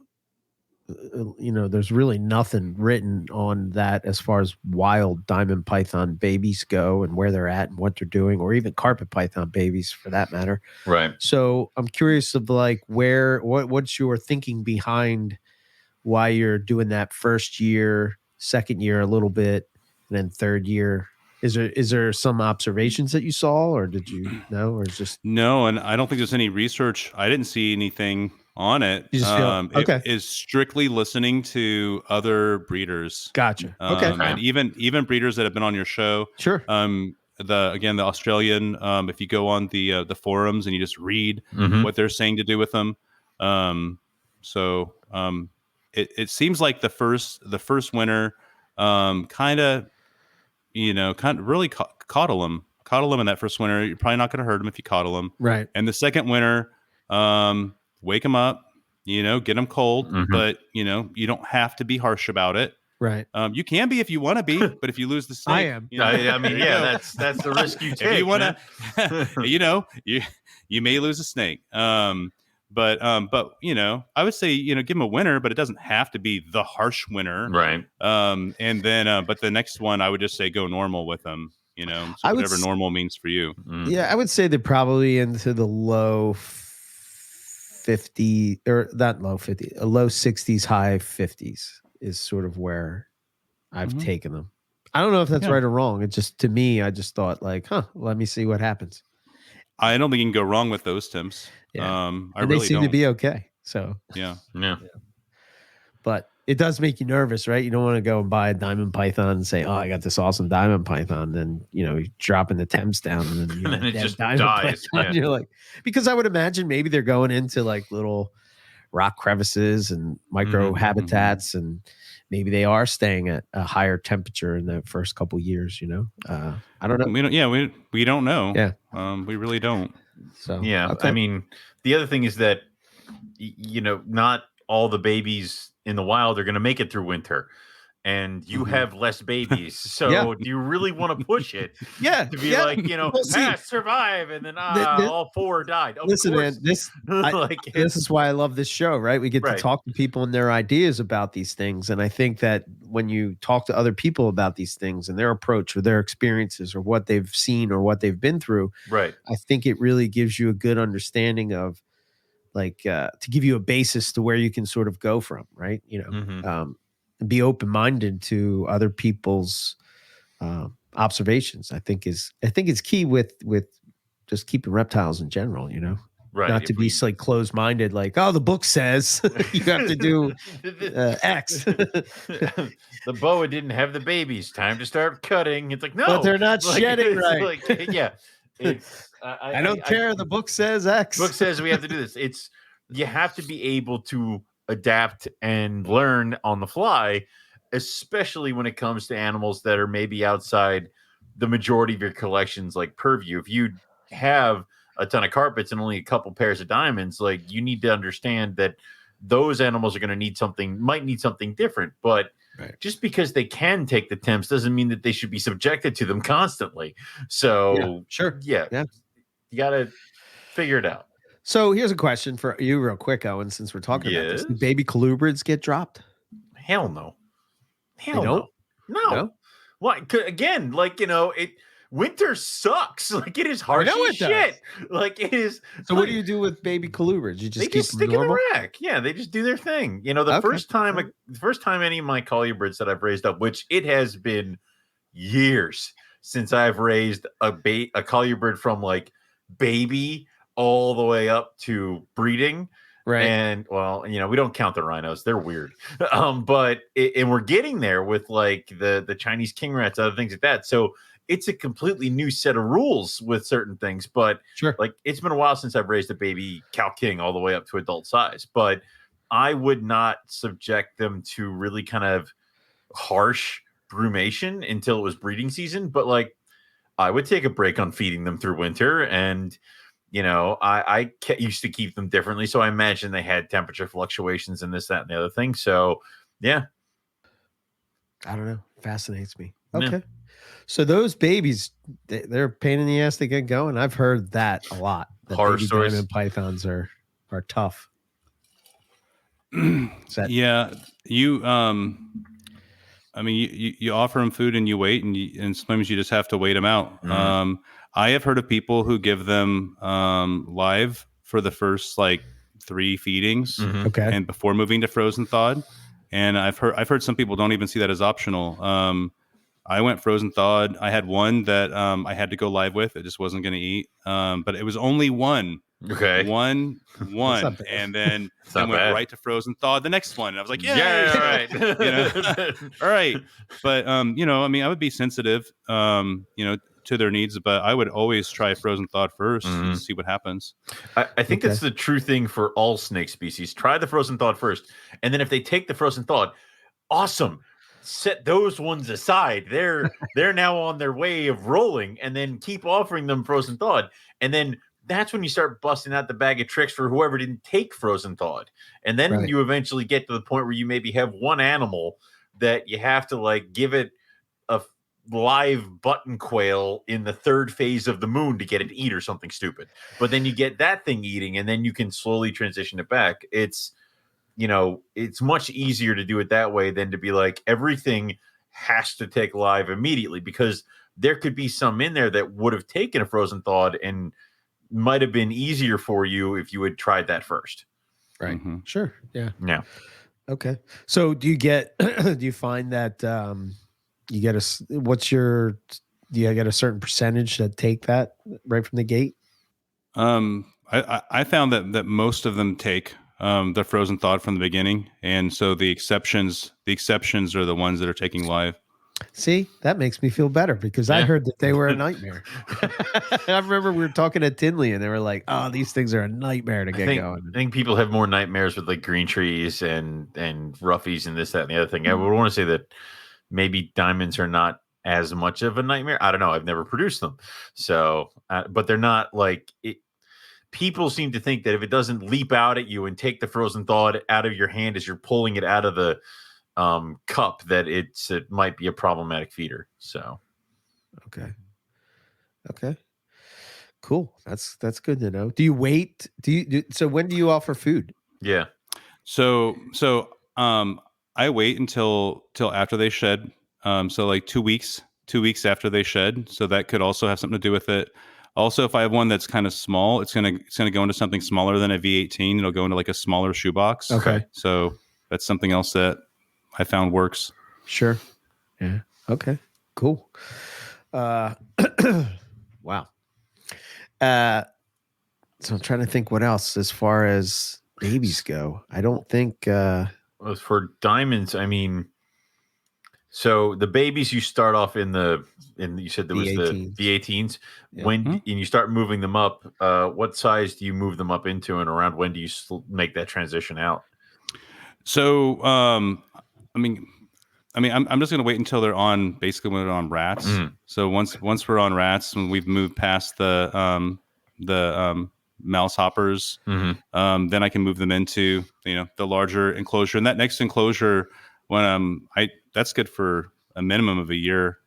there's really nothing written on that as far as wild diamond python babies go and where they're at and what they're doing, or even carpet python babies for that matter. Right. So I'm curious of like what's your thinking behind why you're doing that first year, second year a little bit, and then third year. Is there some observations that you saw, or did you know, or is just no? And I don't think there's any research. I didn't see anything on it. You just feel, okay. It is strictly listening to other breeders. Gotcha. Okay. And even breeders that have been on your show. Sure. The Australian. If you go on the forums and you just read what they're saying to do with them. It seems like the first winter, kind of really coddle them in that first winter. You're probably not going to hurt them if you coddle them. Right. And the second winter, wake them up, get them cold, but you don't have to be harsh about it. Right. You can be if you want to be, but if you lose the snake, I am. I mean, yeah, that's the risk you take. If you want to, you may lose a snake. But I would say, give them a winter, but it doesn't have to be the harsh winter. Right. And then, but the next one, I would just say go normal with them, so whatever normal means for you. Yeah. I would say they're probably into the low 50 or not low 50, low 60s, high 50s is sort of where I've taken them. I don't know if that's right or wrong. It just, to me, I just thought like, let me see what happens. I don't think you can go wrong with those temps. Yeah. I really they seem to be okay. So yeah. But it does make you nervous, right? You don't want to go and buy a diamond python and say, "Oh, I got this awesome diamond python." Then you're dropping the temps down, and then you And got then a it dead just diamond dies, python. yeah. You're like, because I would imagine maybe they're going into like little rock crevices and micro habitats, and maybe they are staying at a higher temperature in the first couple years. I don't know. We don't know. Yeah. We really don't. So yeah, okay. I mean, the other thing is that not all the babies in the wild are going to make it through winter, and you have less babies. So Yeah. do you really want to push it? Yeah, To be yeah. like, Well, see, survive, and then all 4 died. Of listen, course. man, this is why I love this show, right? We get to Right. talk to people and their ideas about these things. And I think that when you talk to other people about these things and their approach or their experiences or what they've seen or what they've been through, Right. I think it really gives you a good understanding of to give you a basis to where you can sort of go from, right? Be open-minded to other people's observations. I think is key with just keeping reptiles in general, Right. not to be like closed-minded, like, oh, the book says you have to do X. The boa didn't have the babies. Time to start cutting. It's like, no, but they're not shedding right. Like, yeah, it's. I don't care. The book says X. Book says we have to do this. You have to be able to adapt and learn on the fly, especially when it comes to animals that are maybe outside the majority of your collection's like purview. If you have a ton of carpets and only a couple pairs of diamonds, like, you need to understand that those animals are going to might need something different. But just because they can take the temps doesn't mean that they should be subjected to them constantly. So yeah. You got to figure it out. So here's a question for you real quick, Owen, since we're talking about this. Do baby collubrids get dropped? Hell no. Hell no. Why? Again, winter sucks. Like, it is harsh as shit. Like, it is. So what do you do with baby collubrids? You just keep them stick normal? in the rack. Yeah, they just do their thing. The first time any of my colubrids that I've raised up, which it has been years since I've raised a colubrid from like baby all the way up to breeding. Right. And we don't count the rhinos. They're weird. But we're getting there with like the Chinese king rats, other things like that. So it's a completely new set of rules with certain things. But like, it's been a while since I've raised a baby cow king all the way up to adult size. But I would not subject them to really kind of harsh brumation until it was breeding season. But like, I would take a break on feeding them through winter, and I used to keep them differently, so I imagine they had temperature fluctuations and this, that, and the other thing. So yeah, I don't know, fascinates me. Okay. So those babies, they're a pain in the ass to get going. I've heard that a lot. Horror stories. Diamond pythons are tough. Yeah, you I mean, you offer them food and you wait, and sometimes you just have to wait them out. I have heard of people who give them live for the first like 3 feedings, and before moving to frozen thawed. And I've heard some people don't even see that as optional. I went frozen thawed. I had one that I had to go live with. It just wasn't going to eat, but it was only one. Okay. One, and then I went right to frozen thaw the next one. And I was like, yeah, all right. All right. But I mean, I would be sensitive, to their needs, but I would always try frozen thawed first and see what happens. I think that's the true thing for all snake species. Try the frozen thawed first, and then if they take the frozen thawed, awesome. Set those ones aside. They're now on their way of rolling, and then keep offering them frozen thawed, and then that's when you start busting out the bag of tricks for whoever didn't take frozen thawed. And then you eventually get to the point where you maybe have one animal that you have to like give it a live button quail in the 3rd phase of the moon to get it to eat or something stupid. But then you get that thing eating, and then you can slowly transition it back. It's much easier to do it that way than to be like, everything has to take live immediately, because there could be some in there that would have taken a frozen thawed and might have been easier for you if you had tried that first. Right. Sure. Yeah. Yeah. Okay. So do you find that you get do you get a certain percentage that take that right from the gate? I found that most of them take. they're frozen thawed from the beginning, and so the exceptions are the ones that are taking live. See, that makes me feel better because I Yeah. heard that they were a nightmare. I remember we were talking at Tinley and they were like, "Oh, these things are a nightmare to get I going." think people have more nightmares with like green trees and roughies and this, that, and the other thing. I would want to say that maybe diamonds are not as much of a nightmare. I don't know. I've never produced them, so but they're not like it. People seem to think that if it doesn't leap out at you and take the frozen thaw out of your hand as you're pulling it out of the cup, that it might be a problematic feeder. So, Okay. Cool. That's good to know. Do you wait? So when do you offer food? yeah. So I wait until after they shed. So like 2 weeks after they shed. So that could also have something to do with it. Also, if I have one that's kind of small, it's gonna go into something smaller than a V18. It'll go into like a smaller shoebox. Okay. So that's something else that I found works. Sure. Yeah. Okay. Cool. Wow. So I'm trying to think what else as far as babies go. I don't think As for diamonds, I mean, so the babies you start off in you said there was the V18s. Yeah. When and you start moving them up, what size do you move them up into, and around when do you make that transition out? So I mean, I'm just going to wait until they're on, basically when they're on rats. So once we're on rats, when we've moved past the mouse hoppers, then I can move them into the larger enclosure. And that next enclosure, when that's good for a minimum of a year.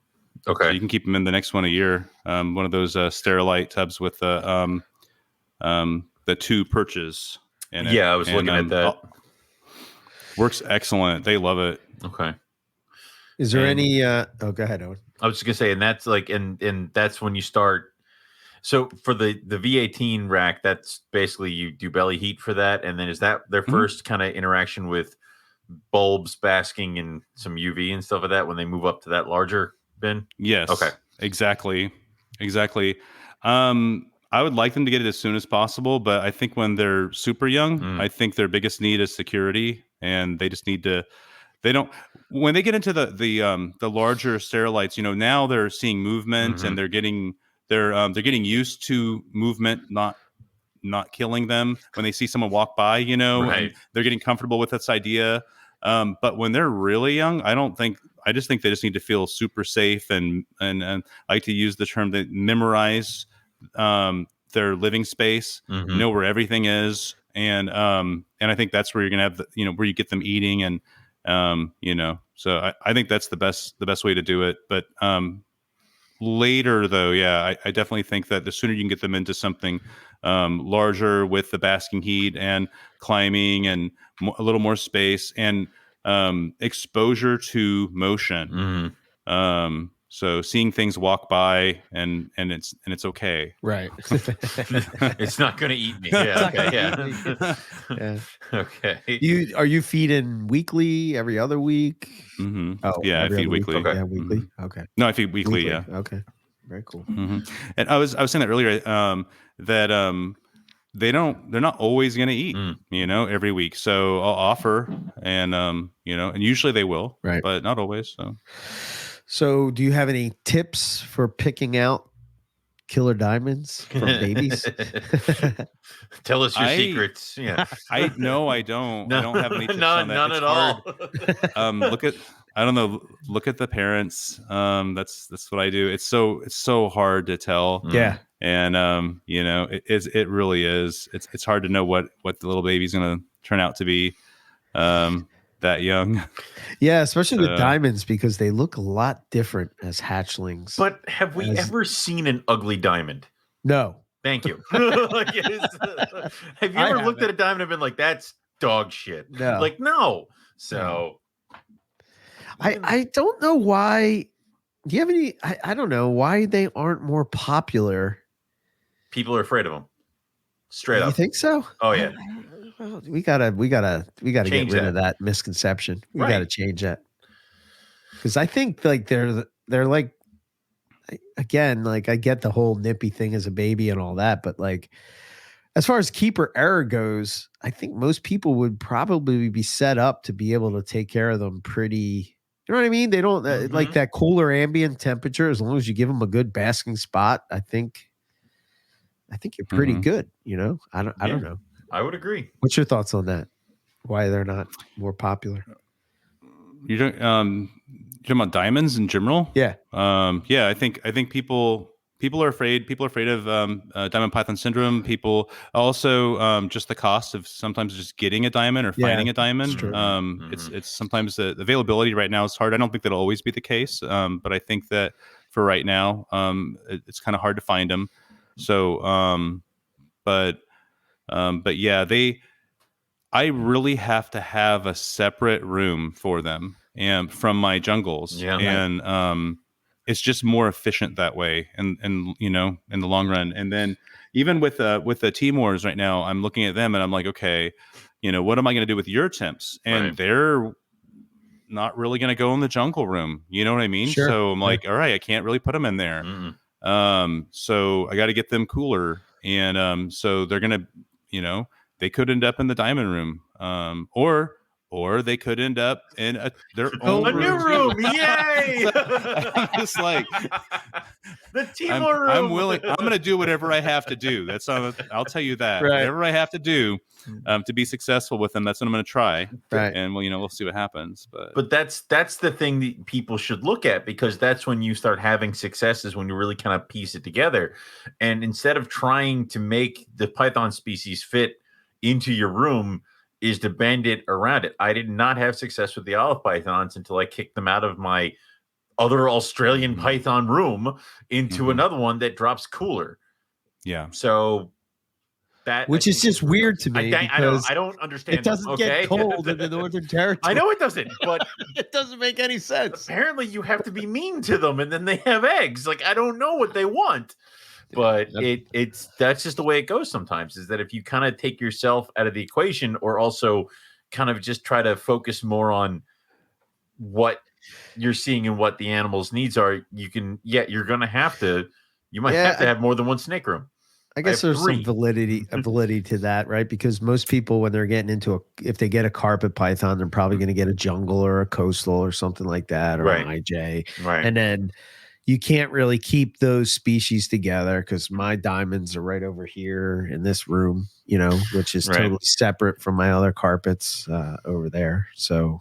Okay, so you can keep them in the next one a year. One of those Sterilite tubs with the 2 perches in it. Yeah, I was looking at that. Works excellent. They love it. Okay. Is there any go ahead, Owen. I was just gonna say, and that's like, and that's when you start. So for the V18 rack, that's basically you do belly heat for that, and then is that their first kind of interaction with bulbs, basking, and some UV and stuff like that when they move up to that larger bin? Yes. Okay. Exactly. I would like them to get it as soon as possible, but I think when they're super young, I think their biggest need is security, and they just need to. They don't. When they get into the larger Sterilites, now they're seeing movement, and they're getting used to movement, not killing them when they see someone walk by, Right. and they're getting comfortable with this idea. But when they're really young, I just think they just need to feel super safe, and I like to use the term that memorize their living space, know where everything is, and I think that's where you're gonna have where you get them eating, and so I think that's the best way to do it. But later though, yeah, I definitely think that the sooner you can get them into something larger with the basking heat and climbing and a little more space and exposure to motion. So seeing things walk by and it's okay. Right. It's not going to eat me. Yeah. Okay. Yeah. Yeah. Okay. Are you feeding weekly, every other week? Oh, yeah, I feed weekly. Okay. Yeah, weekly. Okay. No, I feed weekly. Yeah. Okay. Very cool. And I was saying that earlier that they're not always going to eat, every week. So I'll offer, and and usually they will, right, but not always. So do you have any tips for picking out killer diamonds from babies? Tell us your secrets. Yeah. I don't. No, I don't have any tips on that. None at all. Look at the parents. That's what I do. It's so hard to tell. Yeah. And it really is. It's hard to know what the little baby's gonna turn out to be that young. Yeah, especially with diamonds, because they look a lot different as hatchlings. But have we ever seen an ugly diamond? No. Thank you. Have you ever looked at a diamond and been like, that's dog shit? No. Like, no. So I don't know why. Do you have any? I don't know why they aren't more popular. People are afraid of them. Straight up. You think so? Oh yeah. We gotta get rid of that misconception. We gotta change that. Because I think like they're like, again, like I get the whole nippy thing as a baby and all that, but like As far as keeper error goes, I think most people would probably be set up to be able to take care of them pretty. You know what I mean? They don't like that cooler ambient temperature. As long as you give them a good basking spot, I think you're pretty good. You know, I don't know. I would agree. What's your thoughts on that? Why they're not more popular? You don't talking about diamonds in general? Yeah. Yeah, I think people are afraid. People are afraid of diamond python syndrome. People also just the cost of sometimes just getting a diamond or finding a diamond. It's sometimes the availability right now is hard. I don't think that'll always be the case, but I think that for right now, it's kind of hard to find them. So, but yeah, I really have to have a separate room for them and from my jungles. Yeah. And it's just more efficient that way. And you know, in the long run. And then even with the Timors right now, I'm looking at them and I'm like, okay, you know, what am I going to do with your temps? And they're not really going to go in the jungle room. You know what I mean? Sure. So I'm like, all right, I can't really put them in there. So I got to get them cooler. And so they're going to, you know, they could end up in the diamond room, or they could end up in their own new room. Yay! I'm just like the Timor room. I'm willing. I'm going to do whatever I have to do. I'll tell you that. Right. Whatever I have to do to be successful with them, that's what I'm going to try. Right. And we'll see what happens. But that's the thing that people should look at, because that's when you start having successes, when you really kind of piece it together. And instead of trying to make the python species fit into your room, is to bend it around it. I did not have success with the olive pythons until I kicked them out of my other Australian python room into another one that drops cooler. Yeah. So which is just weird to me. I don't understand. It doesn't get cold in the Northern Territory. I know it doesn't, but it doesn't make any sense. Apparently you have to be mean to them and then they have eggs. Like, I don't know what they want. But that's just the way it goes sometimes, is that if you kind of take yourself out of the equation, or also kind of just try to focus more on what you're seeing and what the animal's needs are, you're going to have to, you might have to have more than one snake room. I guess there's some validity to that, right? Because most people, when they're getting into if they get a carpet python, they're probably going to get a jungle or a coastal or something like that, or an IJ. Right. And then you can't really keep those species together because my diamonds are right over here in this room, you know, which is totally separate from my other carpets over there. So,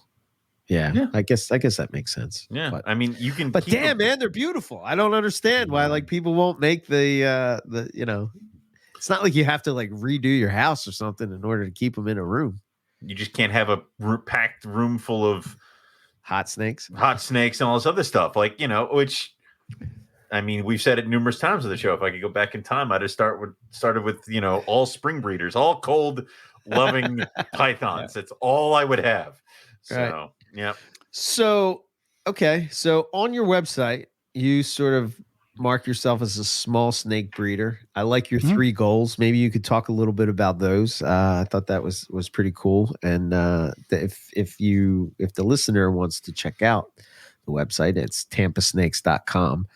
yeah, I guess that makes sense. Yeah, but, I mean, you can. But damn, man, they're beautiful. I don't understand why like people won't make the you know. It's not like you have to like redo your house or something in order to keep them in a room. You just can't have a packed room full of hot snakes and all this other stuff. Like, you know, which. I mean, we've said it numerous times on the show. If I could go back in time, I'd have started with, you know, all spring breeders, all cold loving pythons. That's all I would have. So, yeah. So, okay. So on your website, you sort of mark yourself as a small snake breeder. I like your 3 goals. Maybe you could talk a little bit about those. I thought that was pretty cool. And if the listener wants to check out the website, it's tampasnakes.com.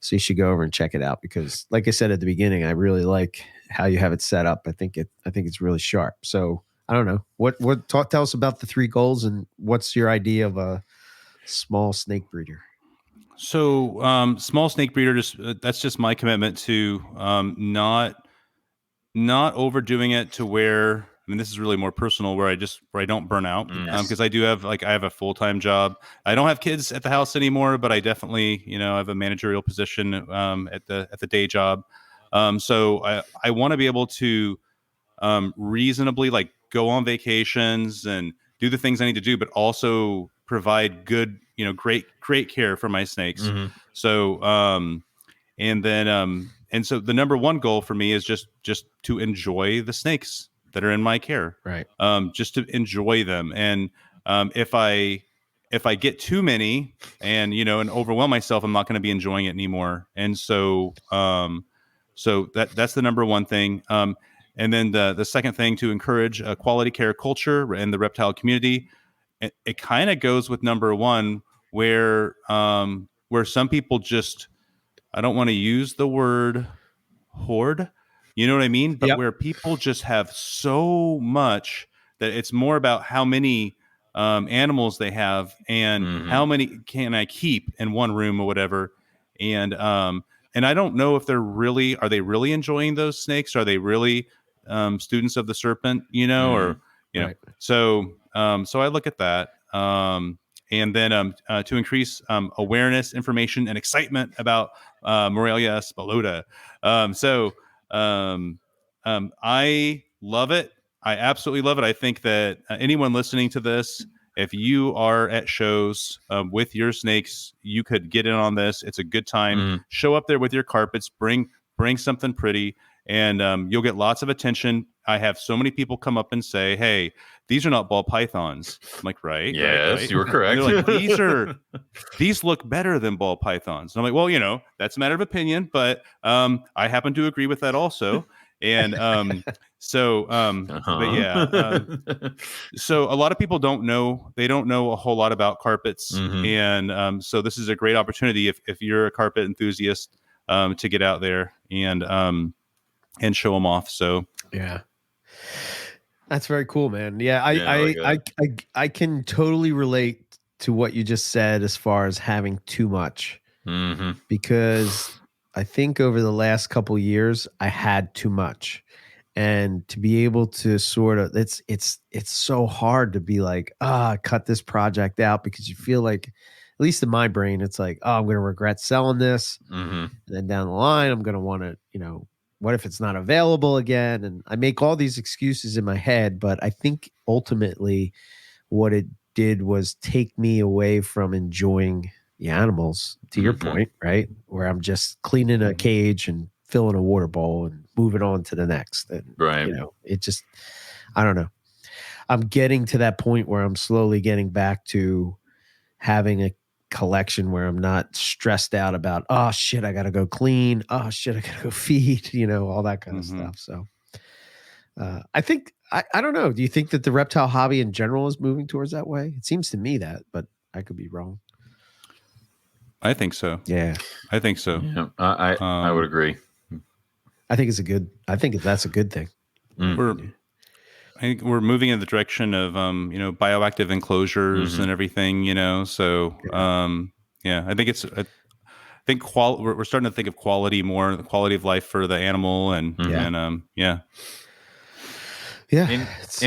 So you should go over and check it out, because like I said at the beginning, I really like how you have it set up. I think it's really sharp. So I don't know tell us about the 3 goals and what's your idea of a small snake breeder. So small snake breeder, that's just my commitment to not overdoing it to where, I mean, this is really more personal, where I don't burn out, because I have a full-time job. I don't have kids at the house anymore, but I definitely, you know, I have a managerial position at the day job. So I want to be able to reasonably like go on vacations and do the things I need to do, but also provide good, you know, great care for my snakes. So and so the number 1 goal for me is just to enjoy the snakes that are in my care, right? Just to enjoy them. And if I get too many and, you know, and overwhelm myself, I'm not going to be enjoying it anymore. And so that's the number 1 thing. And then the second thing, to encourage a quality care culture in the reptile community. It kind of goes with number 1, where some people just, I don't want to use the word hoard, You know what I mean? But Yep. where people just have so much that it's more about how many animals they have and how many can I keep in one room or whatever. And I don't know if are they really enjoying those snakes? Are they really students of the serpent, or, Right. so I look at that. And then to increase awareness, information, and excitement about Morelia spalota. I love it. I absolutely love it. I think that anyone listening to this, if you are at shows with your snakes, you could get in on this. It's a good time. Show up there with your carpets. Bring something pretty, and you'll get lots of attention. I have so many people come up and say, "Hey, these are not ball pythons." I'm like, right? Yes, right. you were correct. And they're like, these look better than ball pythons. And I'm like, well, that's a matter of opinion, but I happen to agree with that also. And but yeah, so a lot of people don't know a whole lot about carpets, and so this is a great opportunity if you're a carpet enthusiast to get out there and show them off. So yeah. That's very cool, man. Yeah, I can totally relate to what you just said as far as having too much, because I think over the last couple of years I had too much, and to be able to sort of it's so hard to be like, cut this project out, because you feel like, at least in my brain, it's like, I'm going to regret selling this, and then down the line I'm going to want to, what if it's not available again? And I make all these excuses in my head, but I think ultimately what it did was take me away from enjoying the animals, to your point, right? Where I'm just cleaning a cage and filling a water bowl and moving on to the next. And, it just, I don't know. I'm getting to that point where I'm slowly getting back to having a collection where I'm not stressed out about, oh shit, I gotta go clean, oh shit, I gotta go feed, all that kind of stuff. So I think I don't know, do you think that the reptile hobby in general is moving towards that way? It seems to me that, but I could be wrong. I think so. Yeah, I think so. Yeah, I would agree. I think that's a good thing. I think we're moving in the direction of bioactive enclosures and everything, so I think we're starting to think of quality more, the quality of life for the animal, and and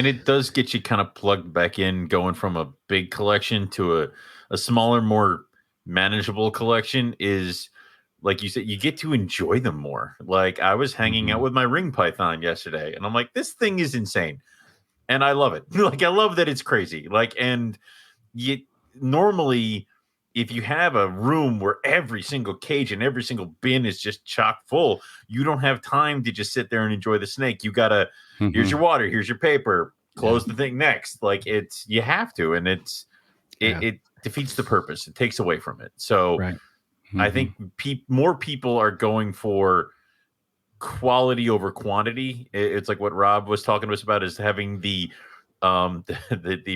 it does get you kind of plugged back in, going from a big collection to a smaller, more manageable collection. Is, like you said, you get to enjoy them more. Like, I was hanging out with my ring python yesterday, and I'm like, this thing is insane. And I love it. Like, I love that it's crazy. Like, and normally, if you have a room where every single cage and every single bin is just chock full, you don't have time to just sit there and enjoy the snake. You gotta, here's your water, here's your paper, close the thing next. Like, you have to, and it defeats the purpose. It takes away from it. So I think more people are going for quality over quantity. It's like what Rob was talking to us about, is having the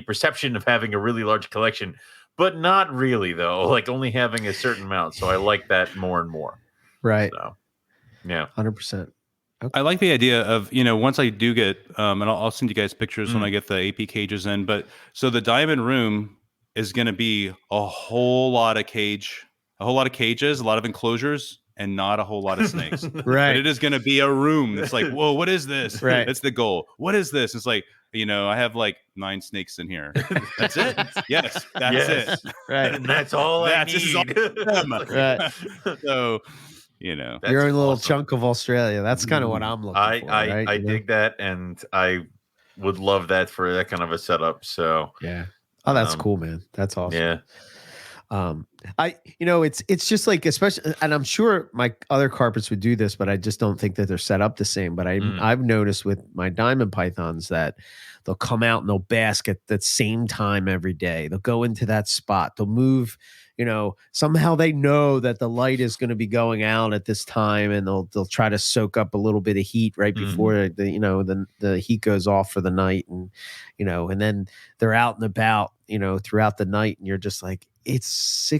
perception of having a really large collection, but not really, though, like only having a certain amount. So I like that more and more. Right. So, yeah. 100%. Okay. I like the idea of, once I do get, and I'll send you guys pictures when I get the AP cages in, but so the diamond room is going to be a whole lot of cages, a lot of enclosures, and not a whole lot of snakes. Right. But it is going to be a room that's like, whoa, what is this? Right. That's the goal. What is this? It's like, I have like 9 snakes in here. That's it. Yes, that's it. Right. And that's all I need. Right. So, That's your own little awesome. chunk of Australia. That's kind of what I'm looking for. I dig that, and I would love that for that kind of a setup. So yeah. Oh, that's cool, man. That's awesome. Yeah. It's just like, especially, and I'm sure my other carpets would do this, but I just don't think that they're set up the same. But I've noticed with my diamond pythons that they'll come out and they'll bask at that same time every day. They'll go into that spot. They'll move, somehow they know that the light is going to be going out at this time, and they'll try to soak up a little bit of heat right before the heat goes off for the night, and and then they're out and about throughout the night, and you're just like, it's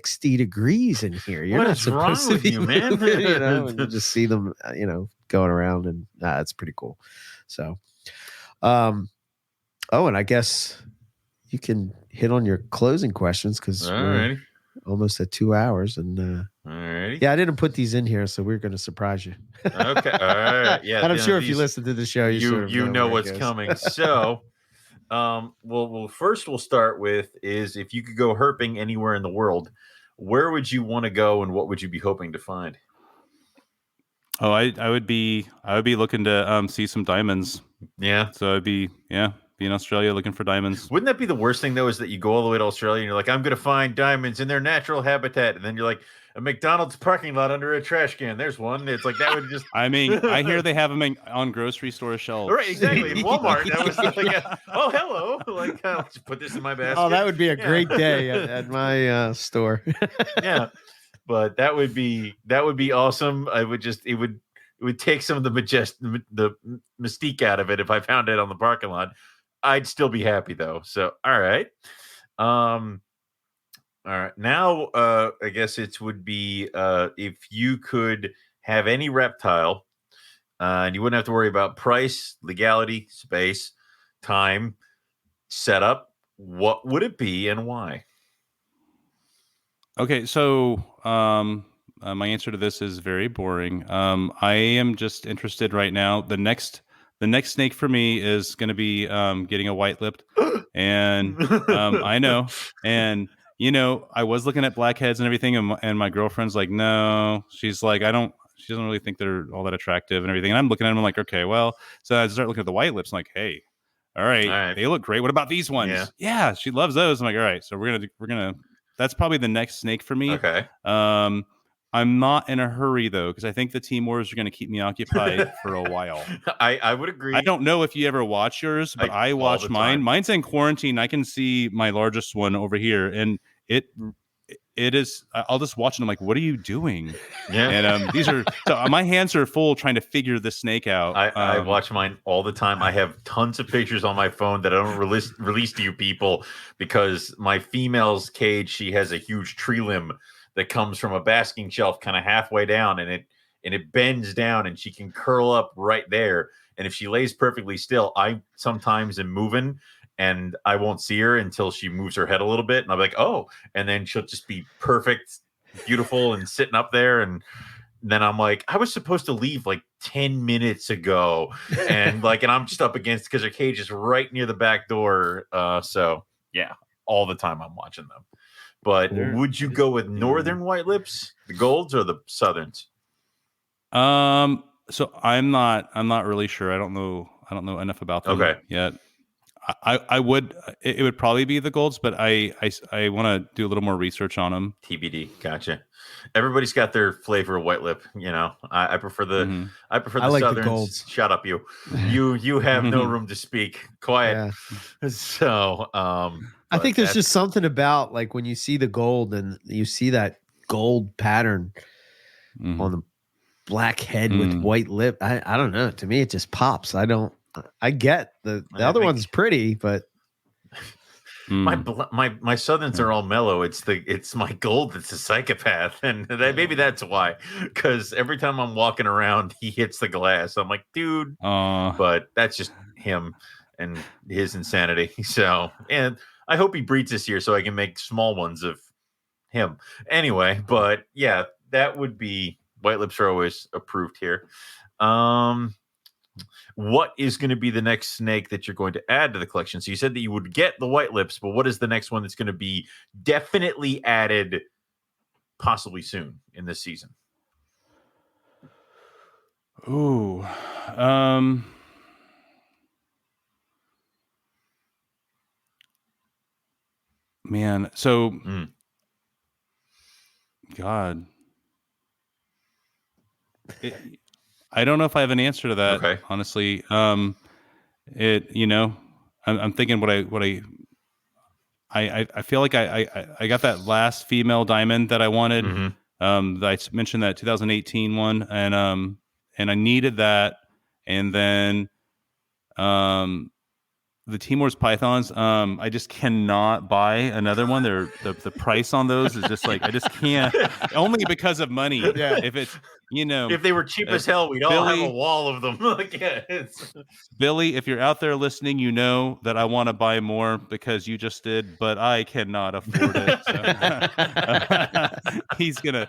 60 degrees in here. You're What not is wrong supposed to with be you, man? moving, and you just see them, going around, and it's pretty cool. So, and I guess you can hit on your closing questions because we're almost at 2 hours. And Alrighty. yeah, I didn't put these in here, so we're going to surprise you. Okay. All right. Yeah. And I'm sure if you listen to the show, you know where it what's goes. coming. So, first we'll start with is if you could go herping anywhere in the world, where would you want to go, and what would you be hoping to find? Oh, I would be looking to see some diamonds. Yeah. So I'd be in Australia looking for diamonds. Wouldn't that be the worst thing though? Is that you go all the way to Australia and you're like, I'm going to find diamonds in their natural habitat, and then you're like, a McDonald's parking lot under a trash can. There's one. It's like that would just. I mean, I hear they have them on grocery store shelves. Right, exactly. In Walmart, that was like, oh, hello. Like, I'll just put this in my basket. Oh, that would be a great day at my store. Yeah, but that would be awesome. It would take some of the the mystique out of it if I found it on the parking lot. I'd still be happy though. So, all right. All right. Now, I guess it would be if you could have any reptile, and you wouldn't have to worry about price, legality, space, time, setup. What would it be and why? Okay, so my answer to this is very boring. I am just interested right now. The next snake for me is going to be getting a white-lipped, and I know, and I was looking at blackheads and everything, and my girlfriend's like, no, she's like, she doesn't really think they're all that attractive and everything. And I'm looking at them, I'm like, okay, well, so I start looking at the white lips, I'm like, hey, all right, they look great. What about these ones? Yeah, she loves those. I'm like, all right, so we're gonna. That's probably the next snake for me. Okay. I'm not in a hurry though, because I think the Team Wars are going to keep me occupied for a while. I would agree. I don't know if you ever watch yours, but I watch mine. Mine's in quarantine. I can see my largest one over here, and it is. I'll just watch it. I'm like, what are you doing? Yeah. And these are so my hands are full trying to figure the snake out. I watch mine all the time. I have tons of pictures on my phone that I don't release to you people because my female's cage, she has a huge tree limb that comes from a basking shelf kind of halfway down, and it bends down, and she can curl up right there. And if she lays perfectly still, I sometimes am moving and I won't see her until she moves her head a little bit, and I'll be like, oh, and then she'll just be perfect, beautiful, and sitting up there. And then I'm like, I was supposed to leave like 10 minutes ago, and I'm just up against because her cage is right near the back door. So yeah, all the time I'm watching them. But would you go with northern white lips, the golds, or the southerns? So I'm not really sure. I don't know enough about them yet. I would. It would probably be the golds, but I want to do a little more research on them. TBD. Gotcha. Everybody's got their flavor of white lip. I prefer the I prefer the southerns. The golds. Shut up, you. You have no room to speak. Quiet. Yeah. So I think there's just something about like when you see the gold and you see that gold pattern on the black head with white lip. I don't know. To me, it just pops. I get the other one's pretty, but my southerns are all mellow. It's my gold that's a psychopath, and maybe that's why. Because every time I'm walking around, he hits the glass. I'm like, dude. But that's just him and his insanity. So, and I hope he breeds this year so I can make small ones of him. Anyway, but yeah, that would be white lips are always approved here. What is going to be the next snake that you're going to add to the collection? So you said that you would get the white lips, but what is the next one that's going to be definitely added possibly soon in this season? Ooh. Man, so God. I don't know if I have an answer to that, honestly. I'm thinking what I feel like I got that last female diamond that I wanted. That I mentioned that 2018 one, and I needed that, and then the Timor's pythons, I just cannot buy another one. The price on those is just like I just can't. Only because of money. Yeah. If it's if they were cheap as hell, we'd all have a wall of them. Billy, if you're out there listening, you know that I want to buy more because you just did, but I cannot afford it. So. He's gonna.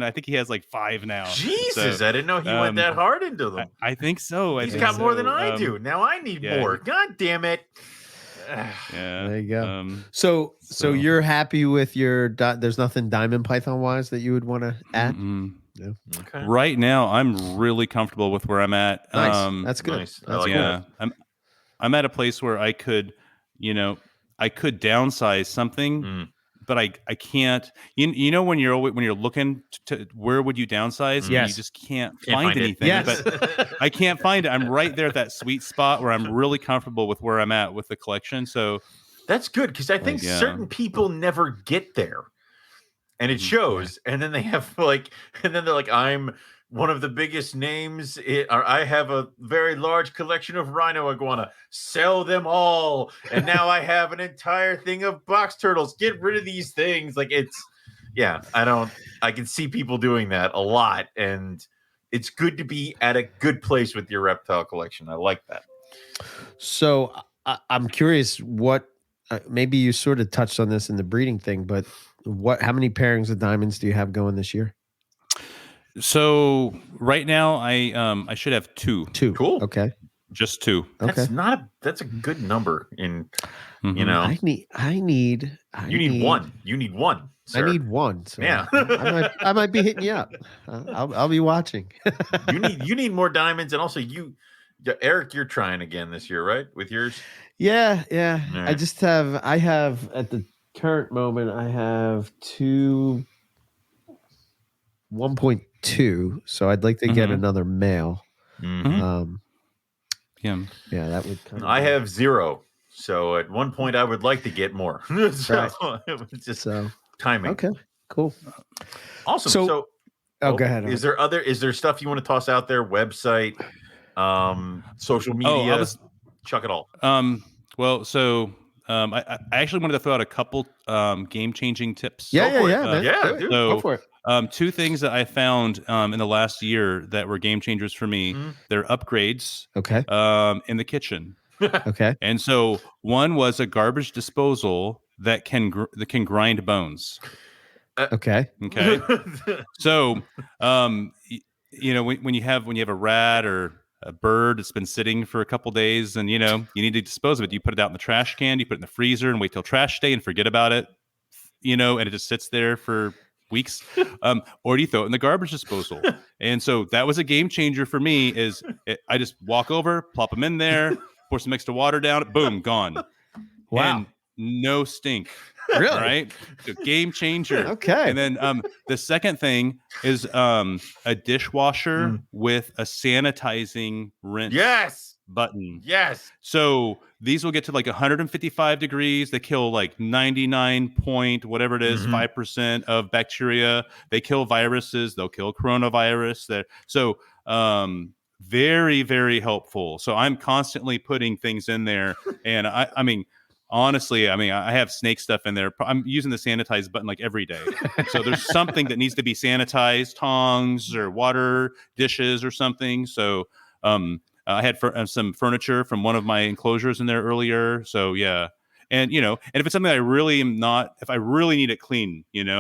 I think he has like 5 now. Jesus, so, I didn't know he went that hard into them. I think so. He's got more than I do. Now I need more. God damn it. Yeah. There you go. So you're happy with your? There's nothing diamond python wise that you would want to add. No? Okay. Right now, I'm really comfortable with where I'm at. Nice. That's good. Nice. That's yeah. I'm at a place where I could, I could downsize something, but I can't. You know when you're looking to where would you downsize? Yes. You just can't find anything. Yes. But I can't find it. I'm right there at that sweet spot where I'm really comfortable with where I'm at with the collection. So that's good because I think certain people never get there. And it shows, and then they have and then they're like, I'm one of the biggest names, or I have a very large collection of rhino iguana, sell them all. And now I have an entire thing of box turtles. Get rid of these things. I can see people doing that a lot. And it's good to be at a good place with your reptile collection. I like that. So I'm curious what, maybe you sort of touched on this in the breeding thing, but how many pairings of diamonds do you have going this year? So right now I should have 2. Cool. Okay. Just 2. Okay. That's a good number in I need one. You need one. Sir. I need one. So yeah. I might be hitting you up. I'll be watching. you need more diamonds, and also Eric, you're trying again this year, right? With yours? Yeah. Right. I have at the current moment, I have 1.2. So I'd like to get another male. Yeah, that would kind of. I have 0. So at one point, I would like to get more. So it was just timing. Okay, cool, awesome. So go ahead. Is there stuff you want to toss out there? Website, social media? Chuck it all. Well, so I actually wanted to throw out a couple game-changing tips. Yeah, dude, go for it. 2 things that I found in the last year that were game changers for me. They're upgrades. Okay. In the kitchen. Okay. And so one was a garbage disposal that can grind bones. Okay. So, when you have a rat or a bird that's been sitting for a couple days, and you need to dispose of it, you put it out in the trash can, you put it in the freezer, and wait till trash day and forget about it. And it just sits there for weeks, or do you throw it in the garbage disposal? And so that was a game changer for me. I just walk over, plop them in there, pour some extra water down, boom, gone. Wow. And no stink. Really? Right? So game changer. Okay. And then the second thing is a dishwasher with a sanitizing rinse button. Yes. So these will get to like 155 degrees. They kill like 99 point whatever it is, 5% of bacteria. They kill viruses. They'll kill coronavirus. So very, very helpful. So I'm constantly putting things in there. And I mean, honestly, I have snake stuff in there. I'm using the sanitize button like every day. So there's something that needs to be sanitized, tongs or water dishes or something. So I had some furniture from one of my enclosures in there earlier. So yeah. And, and if it's something I really am not, if I really need it clean, and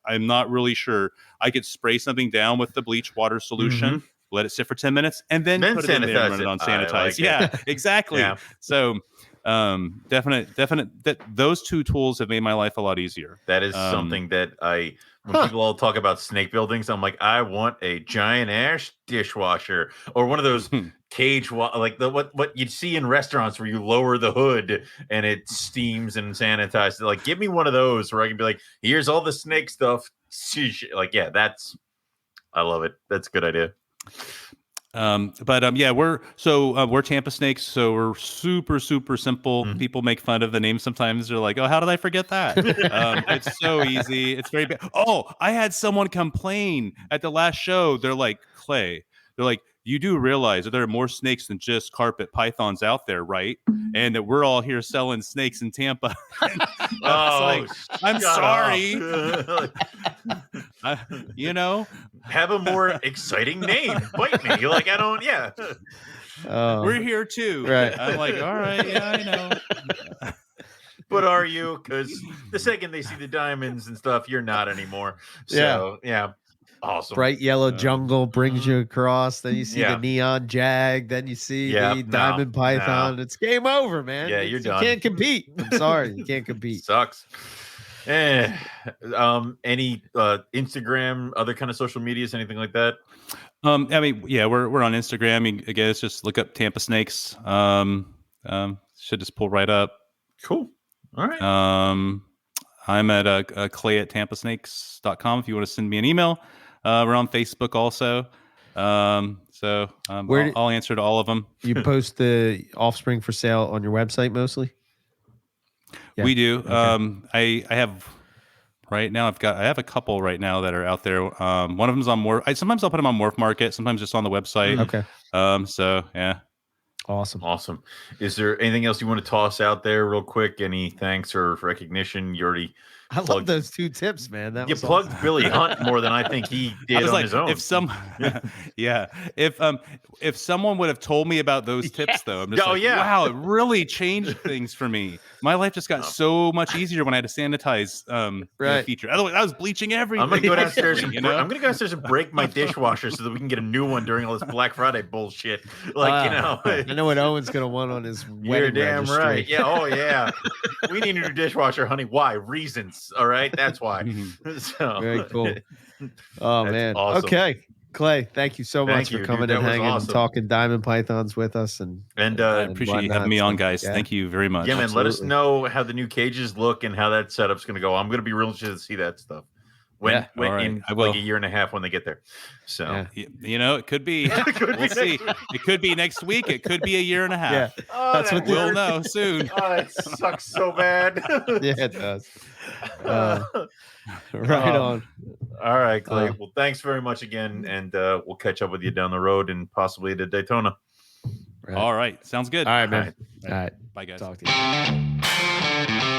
I'm not really sure, I could spray something down with the bleach water solution, let it sit for 10 minutes, and then put it in there and run it on sanitize. Yeah, exactly. Yeah. So definite that those 2 tools have made my life a lot easier. That is something that when people all talk about snake buildings, I'm like, I want a giant ash dishwasher or one of those cage like what you'd see in restaurants where you lower the hood and it steams and sanitizes. Like, give me one of those where I can be like, here's all the snake stuff. Like, yeah, I love it. That's a good idea. We're Tampa Snakes, so we're super, super simple. People make fun of the name sometimes. They're like, oh, how did I forget that? It's so easy. It's very bad. Oh, I had someone complain at the last show. They're like, Clay, you do realize that there are more snakes than just carpet pythons out there, right? And that we're all here selling snakes in Tampa. I'm sorry. Have a more exciting name. Bite me. Like, I don't, yeah. We're here too. Right. I'm like, all right, yeah, I know. But are you? Because the second they see the diamonds and stuff, you're not anymore. So, yeah. Awesome. Bright yellow jungle brings you across. Then you see the neon jag. Then you see the diamond python. It's game over, man. Yeah, you're done. You can't compete. I'm sorry. You can't compete. Sucks. Any Instagram, other kind of social medias, anything like that? I mean, yeah, we're on Instagram. I mean, again, it's just look up Tampa Snakes. Should just pull right up. Cool. All right. I'm at clay@tampasnakes.com if you want to send me an email. We're on Facebook also. I'll answer to all of them. You post the offspring for sale on your website mostly? Yeah. We do. Okay. I have right now. I have a couple right now that are out there. One of them's on Morph. Sometimes I'll put them on Morph Market. Sometimes just on the website. Okay. So yeah. Awesome. Is there anything else you want to toss out there real quick? Any thanks or recognition? You already love those 2 tips, man. You plugged awesome. Billy Hunt more than I think he did on his own. If someone would have told me about those tips, though, I'm just wow, it really changed things for me. My life just got so much easier when I had to sanitize the feature. Otherwise, I was bleaching everything. I'm gonna go downstairs and I'm gonna go downstairs and break my dishwasher so that we can get a new one during all this Black Friday bullshit. I know what Owen's gonna want on his wedding You're damn registry. Right. Yeah. Oh yeah. We need a new dishwasher, honey. Why? Reasons. All right. That's why. So. Very cool. Oh man. Awesome. Okay. Clay, thank you so much for coming and hanging and talking diamond pythons with us. And I appreciate you having me on, guys. Yeah. Thank you very much. Yeah, man. Absolutely. Let us know how the new cages look and how that setup's going to go. I'm going to be real interested to see that stuff in like a year and a half when they get there. So, it could be. We'll see. It could be next week. It could be a year and a half. Yeah. That's what we'll know soon. Oh, it sucks so bad. Yeah, it does. Right on. All right, Clay. Well, thanks very much again, and we'll catch up with you down the road and possibly at Daytona. All right. Sounds good. All right, man. All right. Bye, guys. Talk to you.